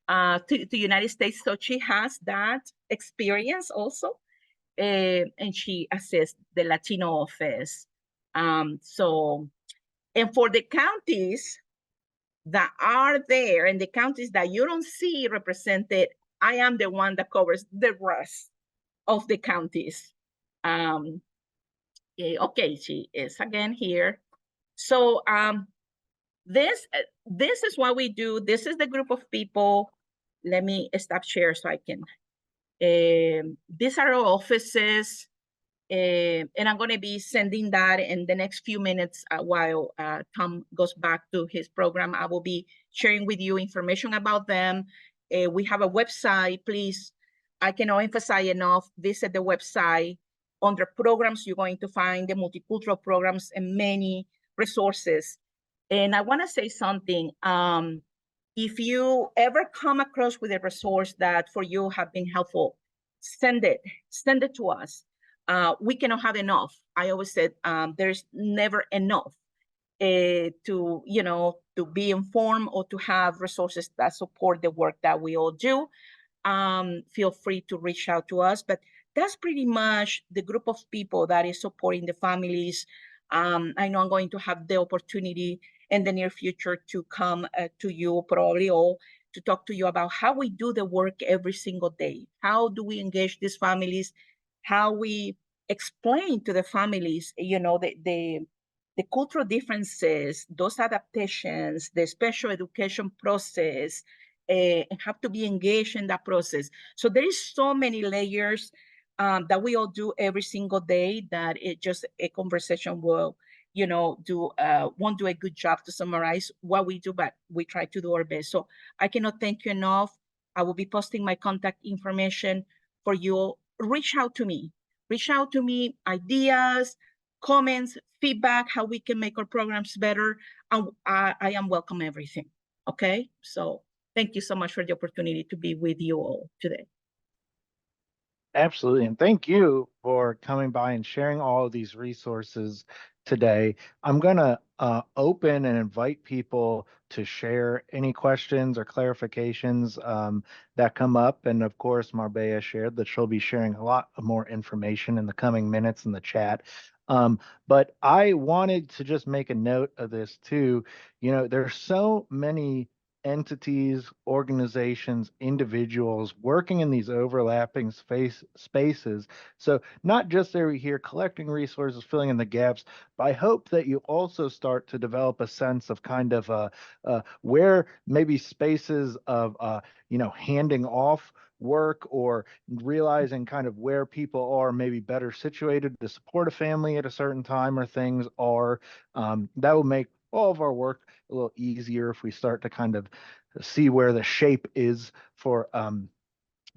to the United States. So she has that experience also. And she assists the Latino office. And for the counties that are there and the counties that you don't see represented, I am the one that covers the rest of the counties. Okay, she is again here. So this is what we do. This is the group of people. Let me stop share so I can. These are our offices. And I'm going to be sending that in the next few minutes while Tom goes back to his program. I will be sharing with you information about them We have a website. Please, I cannot emphasize enough, visit the website. Under programs, you're going to find the multicultural programs and many resources. And I want to say something. If you ever come across with a resource that for you have been helpful, send it to us. We cannot have enough. I always said there's never enough to, you know, to be informed or to have resources that support the work that we all do. Feel free to reach out to us, but that's pretty much the group of people that is supporting the families. I know I'm going to have the opportunity in the near future to come to you probably, or to talk to you about how we do the work every single day. How do we engage these families? How we explain to the families, you know, the cultural differences, those adaptations, the special education process, and have to be engaged in that process. So there is so many layers that we all do every single day that it just a conversation will, you know, won't do a good job to summarize what we do, but we try to do our best. So I cannot thank you enough. I will be posting my contact information for you. Reach out to me, ideas, comments, feedback, how we can make our programs better. And I am welcome everything. Okay, so thank you so much for the opportunity to be with you all today. Absolutely. And thank you for coming by and sharing all of these resources today. I'm going to open and invite people to share any questions or clarifications that come up. And of course, Marbella shared that she'll be sharing a lot more information in the coming minutes in the chat. But I wanted to just make a note of this too. You know, there's so many entities, organizations, individuals working in these overlapping spaces. So not just are we here collecting resources, filling in the gaps, but I hope that you also start to develop a sense of kind of where maybe spaces of, you know, handing off work or realizing kind of where people are maybe better situated to support a family at a certain time or things are, that will make all of our work a little easier if we start to kind of see where the shape is for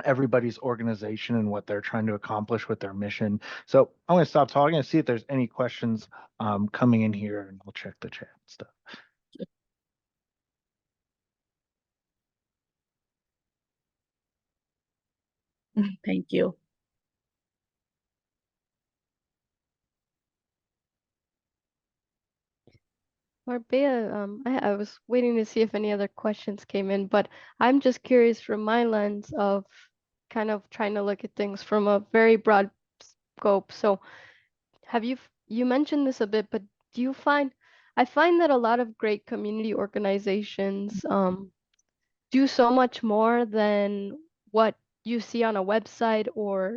everybody's organization and what they're trying to accomplish with their mission. So I'm going to stop talking and see if there's any questions coming in here, and I'll check the chat and stuff. Thank you. Marbella, I was waiting to see if any other questions came in, but I'm just curious from my lens of kind of trying to look at things from a very broad scope. So you mentioned this a bit, but do you find, I find that a lot of great community organizations do so much more than what you see on a website, or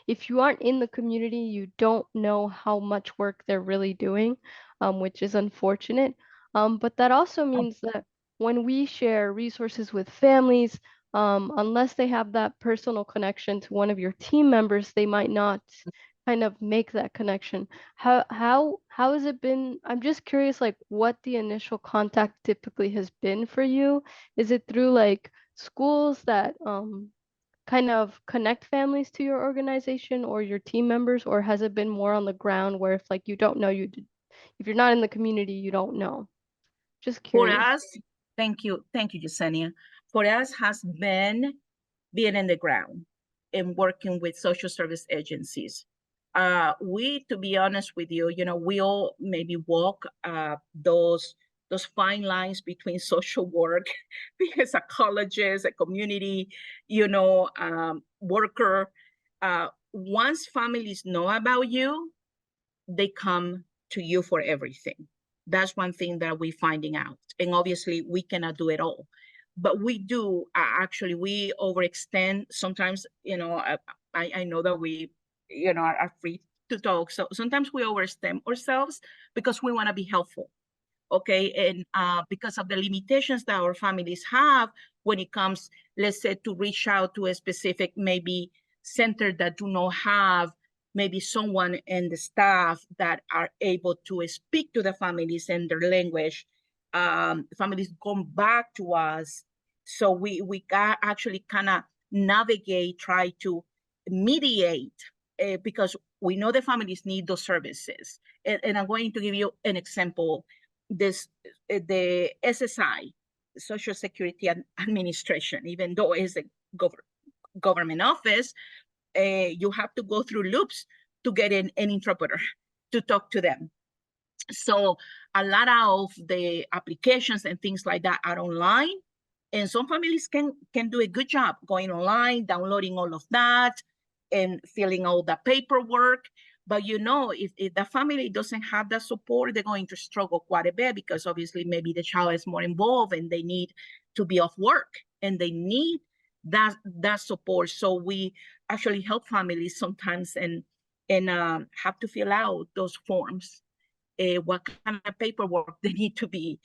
if you aren't in the community, you don't know how much work they're really doing, which is unfortunate. But that also means that when we share resources with families, unless they have that personal connection to one of your team members, they might not kind of make that connection. How has it been? I'm just curious, like what the initial contact typically has been for you. Is it through like schools that kind of connect families to your organization or your team members, or has it been more on the ground where if like you don't know, if you're not in the community, you don't know? Just For curious. us, thank you, Yesenia. For us has been being in the ground and working with social service agencies. We, to be honest with you, you know, we all maybe walk those fine lines between social work, being a psychologist, a community, you know, worker. Once families know about you, they come to you for everything. That's one thing that we're finding out. And obviously we cannot do it all, but we do actually, we overextend sometimes, you know, I know that we, you know, are free to talk. So sometimes we overextend ourselves because we want to be helpful. Okay, and because of the limitations that our families have when it comes, let's say, to reach out to a specific maybe center that do not have maybe someone in the staff that are able to speak to the families in their language. Families come back to us So we got actually kind of navigate, try to mediate, because we know the families need those services. And I'm going to give you an example. This the SSI, Social Security Administration, even though it's a government office, you have to go through loops to get an interpreter to talk to them. So a lot of the applications and things like that are online, and some families can do a good job going online, downloading all of that, and filling all the paperwork. But you know, if the family doesn't have that support, they're going to struggle quite a bit, because obviously maybe the child is more involved and they need to be off work and they need that support. So we actually help families sometimes and have to fill out those forms. What kind of paperwork they need to be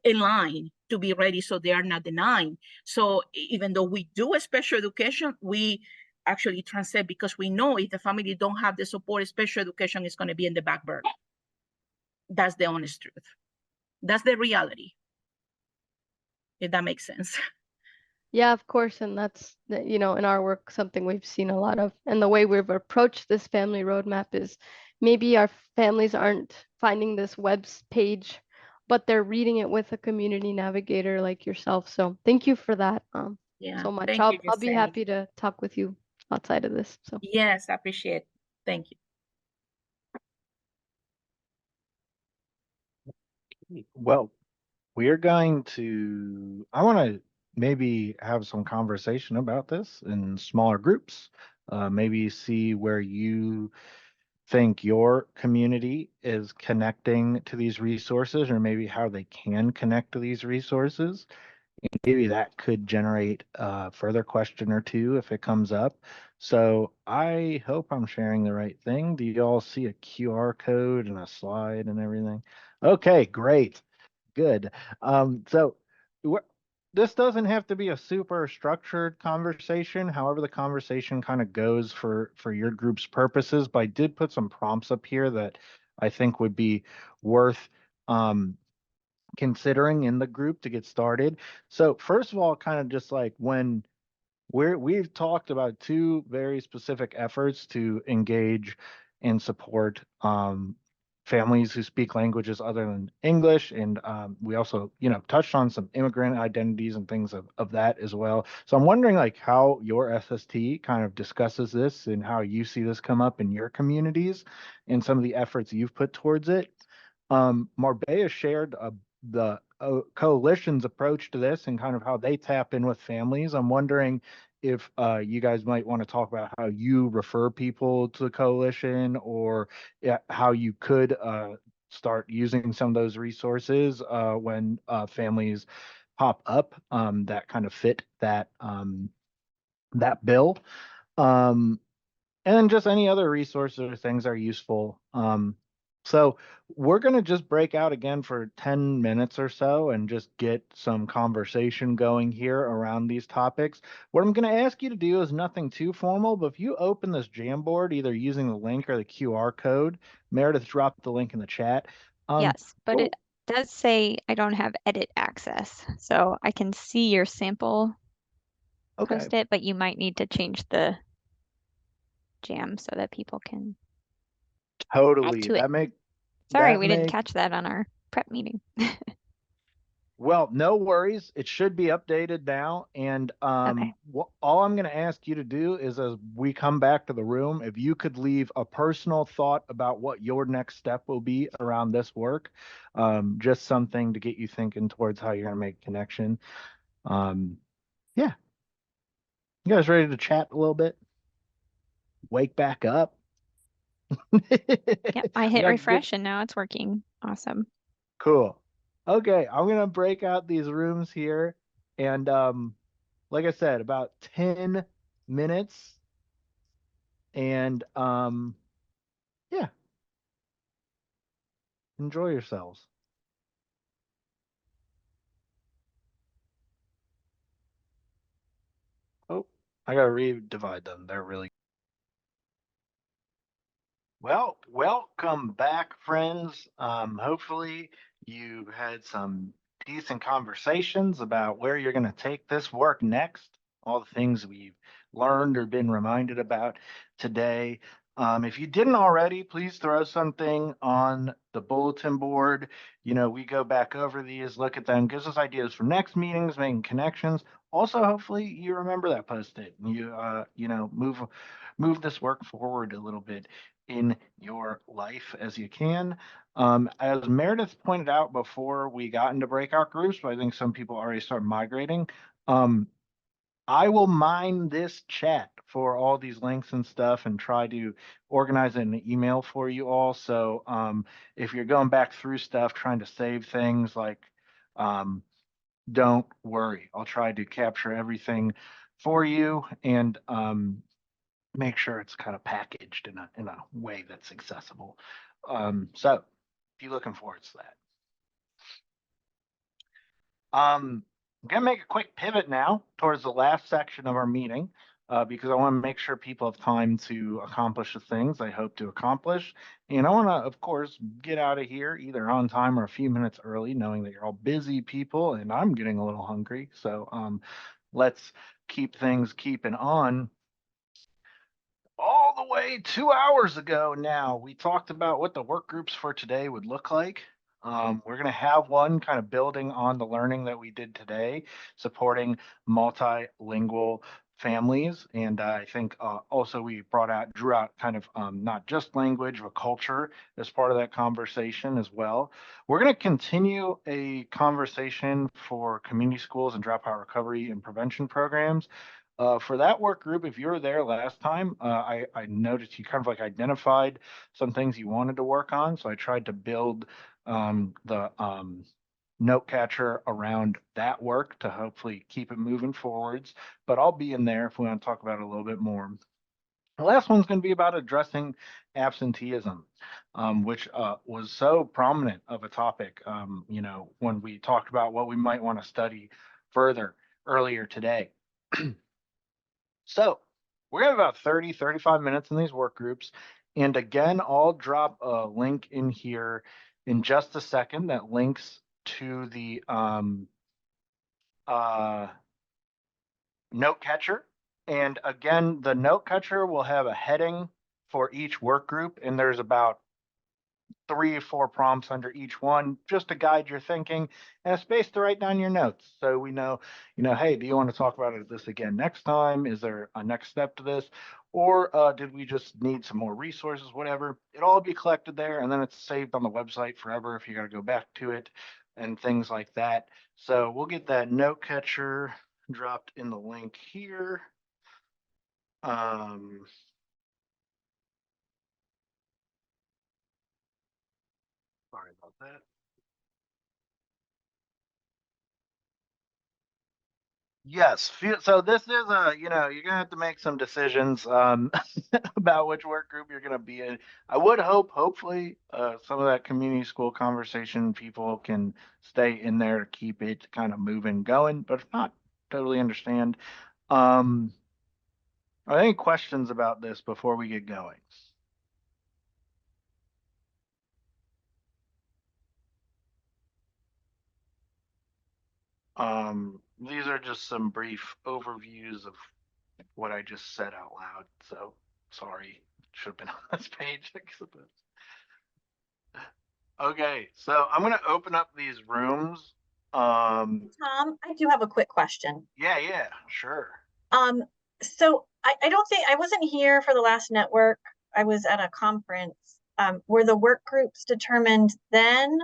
in line to be ready, so they are not denied. So even though we do a special education, we actually translate, because we know if the family don't have the support, special education is going to be in the back burner. That's the honest truth. That's the reality, if that makes sense. Yeah, of course. And that's, in our work, something we've seen a lot of. And the way we've approached this family roadmap is maybe our families aren't finding this web page, but they're reading it with a community navigator like yourself. So thank you for that Yeah, so much. thank I'll you, be Giselle. happy to talk with you outside of this. So Yes, I appreciate it. Thank you. Well, we're going to, I want to maybe have some conversation about this in smaller groups. Maybe see where you think your community is connecting to these resources, or maybe how they can connect to these resources. And maybe that could generate a further question or two if it comes up. So I hope I'm sharing the right thing. Do you all see a QR code and a slide and everything? Okay, great. Good. So this doesn't have to be a super structured conversation. However, the conversation kind of goes for your group's purposes. But I did put some prompts up here that I think would be worth considering in the group to get started. So first of all, kind of just like when we've talked about two very specific efforts to engage and support families who speak languages other than English. And we also, touched on some immigrant identities and things of that as well. So I'm wondering like how your SST kind of discusses this and how you see this come up in your communities and some of the efforts you've put towards it. Marbella shared the coalition's approach to this and kind of how they tap in with families. I'm wondering if you guys might want to talk about how you refer people to the coalition, or how you could start using some of those resources when families pop up that kind of fit that that bill. And then just any other resources or things are useful. So we're going to just break out again for 10 minutes or so and just get some conversation going here around these topics. What I'm going to ask you to do is nothing too formal, but if you open this Jamboard, either using the link or the QR code, Meredith dropped the link in the chat. Yes, but it oh, does say I don't have edit access, so I can see your sample okay, post-it, but you might need to change the jam so that people can add totally. to it. That Sorry, we didn't makes catch that on our prep meeting. Well, no worries. It should be updated now. And Okay. all I'm going to ask you to do is, as we come back to the room, if you could leave a personal thought about what your next step will be around this work, just something to get you thinking towards how you're going to make connection. Yeah. You guys ready to chat a little bit? Wake back up? Yep, I hit got good- refresh and now it's working. Awesome. Cool. Okay, I'm gonna break out these rooms here, and like I said, about 10 minutes, and yeah, enjoy yourselves. Oh, I gotta redivide them. They're really well. Welcome back, friends. Hopefully you had some decent conversations about where you're going to take this work next, all the things we've learned or been reminded about today. If you didn't already, please throw something on the bulletin board. You know, we go back over these, look at them, gives us ideas for next meetings, making connections. Also, hopefully you remember that post-it and you know, move this work forward a little bit in your life as you can. As Meredith pointed out before we got into breakout groups, but I think some people already start migrating. I will mine this chat for all these links and stuff and try to organize it in an email for you all. So if you're going back through stuff, trying to save things, like don't worry. I'll try to capture everything for you and make sure it's kind of packaged in a way that's accessible. So be looking forward to that. I'm gonna make a quick pivot now towards the last section of our meeting because I want to make sure people have time to accomplish the things I hope to accomplish. And I want to, of course, get out of here either on time or a few minutes early, knowing that you're all busy people and I'm getting a little hungry. So let's keep things keeping on. All the way 2 hours ago now, we talked about what the work groups for today would look like. We're going to have one kind of building on the learning that we did today, supporting multilingual families. And I think also we drew out kind of not just language, but culture as part of that conversation as well. We're going to continue a conversation for community schools and dropout recovery and prevention programs. For that work group, if you were there last time, I noticed you kind of like identified some things you wanted to work on. So I tried to build the note catcher around that work to hopefully keep it moving forwards. But I'll be in there if we want to talk about it a little bit more. The last one's going to be about addressing absenteeism, which was so prominent of a topic, you know, when we talked about what we might want to study further earlier today. So we're gonna have about 30, 35 minutes in these work groups. And again, I'll drop a link in here in just a second that links to the note catcher. And again, the note catcher will have a heading for each work group. And there's about 3 or 4 prompts under each one just to guide your thinking and a space to write down your notes. So we know, you know, hey, do you want to talk about this again next time? Is there a next step to this? Or did we just need some more resources, whatever? It'll all be collected there and then it's saved on the website forever if you got to go back to it and things like that. So we'll get that note catcher dropped in the link here. Sorry about that. Yes, so this is you know, you're gonna have to make some decisions about which work group you're gonna be in. I would hopefully, some of that community school conversation people can stay in there to keep it kind of moving, going, but if not, totally understand. Are there any questions about this before we get going? These are just some brief overviews of what I just said out loud. So sorry, should have been on this page, I suppose. Okay, so I'm gonna open up these rooms. Tom, I do have a quick question. Yeah, sure. So I don't think I wasn't here for the last network. I was at a conference. Were the work groups determined then?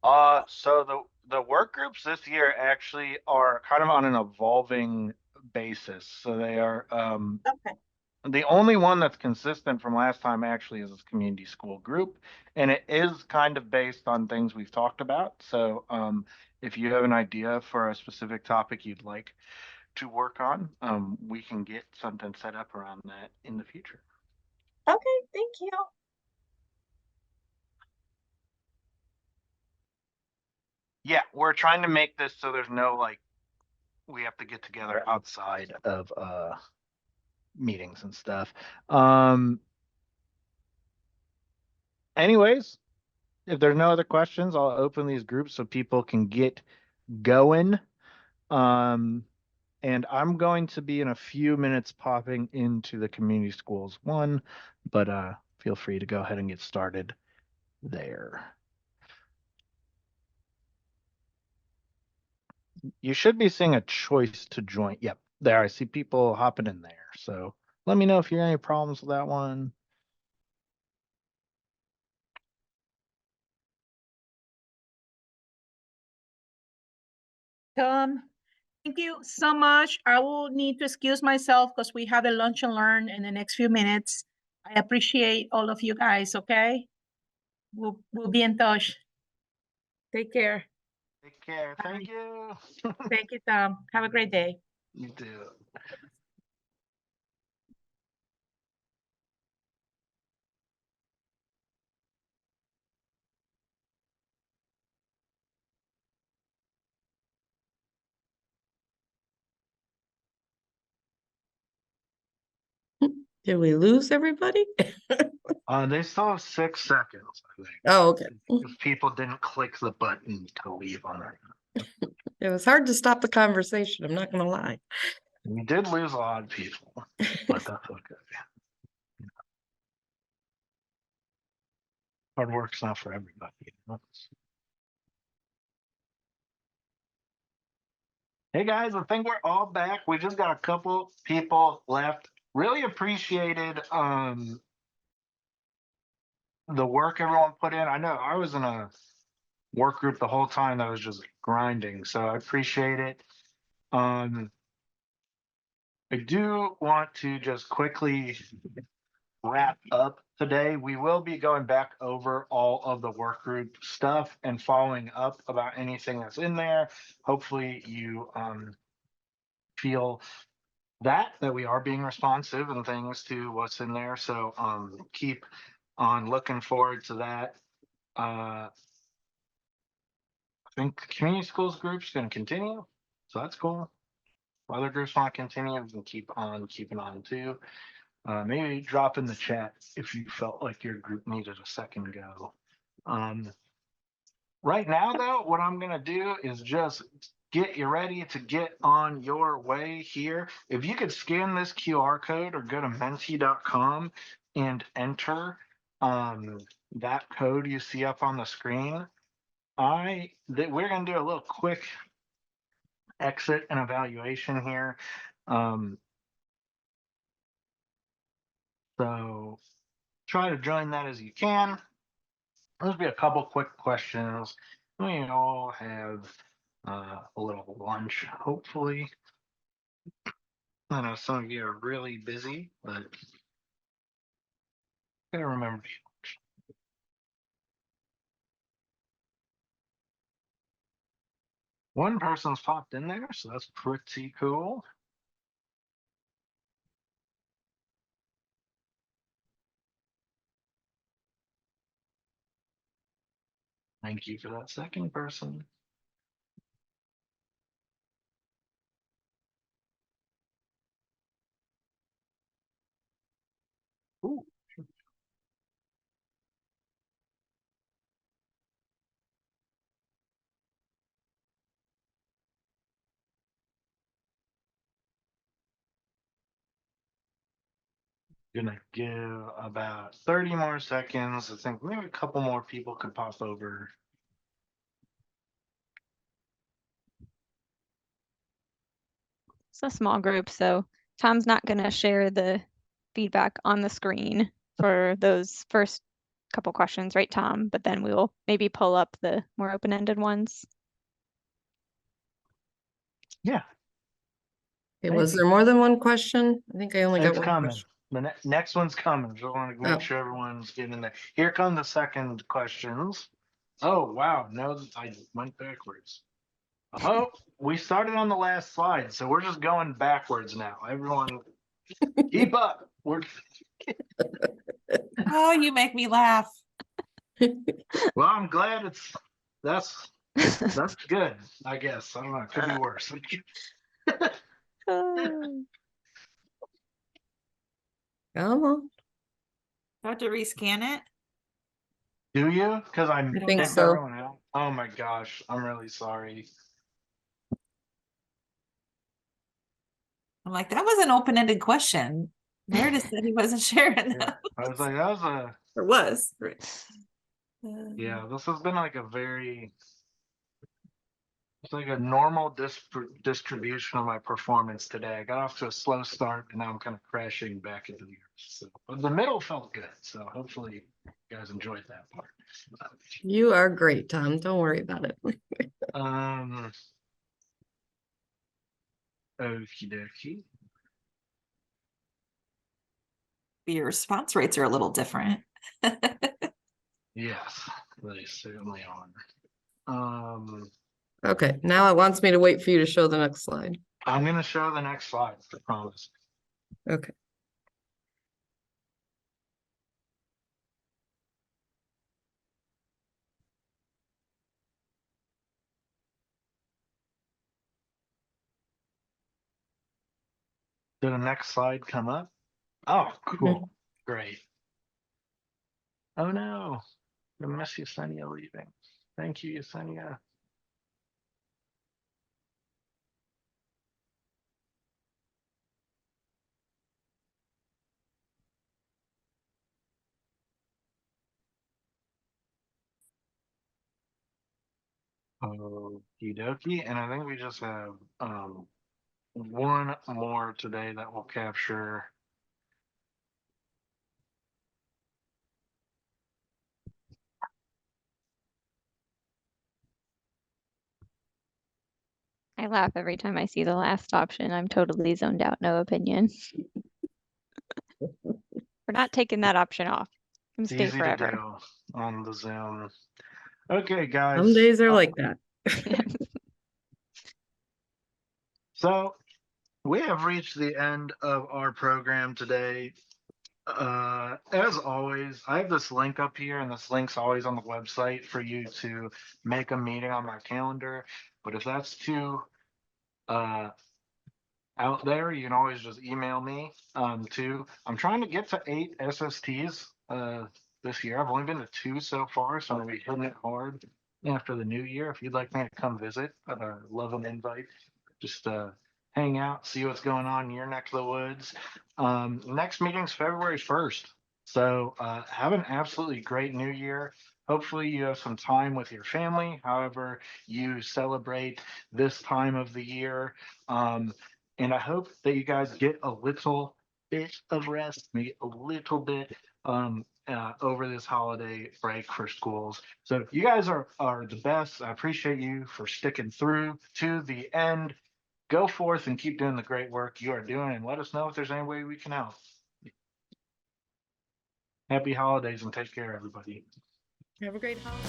So the work groups this year actually are kind of on an evolving basis. So they are Okay. the only one that's consistent from last time actually is this community school group, and it is kind of based on things we've talked about. So if you have an idea for a specific topic you'd like to work on, we can get something set up around that in the future. Okay, thank you. Yeah, we're trying to make this so there's no like we have to get together outside of meetings and stuff. Anyways, if there's no other questions, I'll open these groups so people can get going. And I'm going to be in a few minutes popping into the community schools one, but feel free to go ahead and get started there. You should be seeing a choice to join. Yep, there. I see people hopping in there. So let me know if you have any problems with that one. Tom, thank you so much. I will need to excuse myself because we have a lunch and learn in the next few minutes. I appreciate all of you guys, okay? We'll be in touch. Take care. Take care. Thank you. Thank you, Tom. Have a great day. You too. Did we lose everybody? They still have 6 seconds, I think. Oh, okay. If people didn't click the button to leave on it. It was hard to stop the conversation, I'm not gonna lie. We did lose a lot of people, but that's okay. Hard work's not for everybody. You know? Hey guys, I think we're all back. We just got a couple people left. Really appreciated the work everyone put in. I know I was in a work group the whole time that was just grinding, so I appreciate it. I do want to just quickly wrap up today. We will be going back over all of the work group stuff and following up about anything that's in there. Hopefully you feel that we are being responsive and things to what's in there. So keep on looking forward to that. I think the community schools group is going to continue, so that's cool. If other groups want to continue, we can keep on keeping on too. Maybe drop in the chat if you felt like your group needed a second go. Right now, though, what I'm going to do is just get you ready to get on your way here. If you could scan this QR code or go to menti.com and enter that code you see up on the screen, we're going to do a little quick exit and evaluation here. So try to join that as you can. There'll be a couple quick questions. We all have a little lunch, hopefully. I know some of you are really busy, but gotta remember to eat lunch. One person's popped in there, so that's pretty cool. Thank you for that second person. Ooh. Gonna give about 30 more seconds. I think maybe a couple more people could pop over. It's a small group, so Tom's not going to share the feedback on the screen for those first couple questions, right, Tom? But then we will maybe pull up the more open-ended ones. Yeah. Okay, was there more than one question? I think I only got It's one coming. question. The next one's coming. Just want to make Oh. sure everyone's getting in there. Here come the second questions. Oh, wow. No, I went backwards. Oh, we started on the last slide, so we're just going backwards now. Everyone keep up. Oh, you make me laugh. Well, I'm glad that's good, I guess. I don't know. It could be worse. Come on. Do I have to rescan it? Do you? Because I think kicked so. everyone out. Oh my gosh, I'm really sorry. I'm like, that was an open-ended question. Meredith said he wasn't sharing Yeah. that. I was like, that was a Or was. yeah. This has been like it's like a normal distribution of my performance today. I got off to a slow start, and now I'm kind of crashing back into the earth. So, but the middle felt good. So hopefully, you guys enjoyed that part. You are great, Tom. Don't worry about it. Um. Okie dokie. Your response rates are a little different. Yes, they certainly are. Okay, now it wants me to wait for you to show the next slide. I'm gonna show the next slide, I promise. Okay. Did the next slide come up? Oh, cool. Great. Oh no, I miss Yesenia leaving. Thank you, Yesenia. Okie dokie, and I think we just have one more today that will capture. I laugh every time I see the last option. I'm totally zoned out, no opinion. We're not taking that option off. Can It's stay easy to forever. do on the Zoom. Okay, guys. Some days are like that. So we have reached the end of our program today. As always, I have this link up here, and this link's always on the website for you to make a meeting on my calendar. But if that's too out there, you can always just email me too. I'm trying to get to 8 SSTs this year. I've only been to 2 so far, so I'm gonna be hitting it hard after the new year. If you'd like me to come visit, love an invite. Just hang out, see what's going on in your neck of the woods. Next meeting's February 1st. So have an absolutely great new year. Hopefully you have some time with your family, however you celebrate this time of the year. And I hope that you guys get a little bit of rest, maybe a little bit over this holiday break for schools. So you guys are the best. I appreciate you for sticking through to the end. Go forth and keep doing the great work you are doing, and let us know if there's any way we can help. Happy holidays and take care, everybody. Have a great holiday.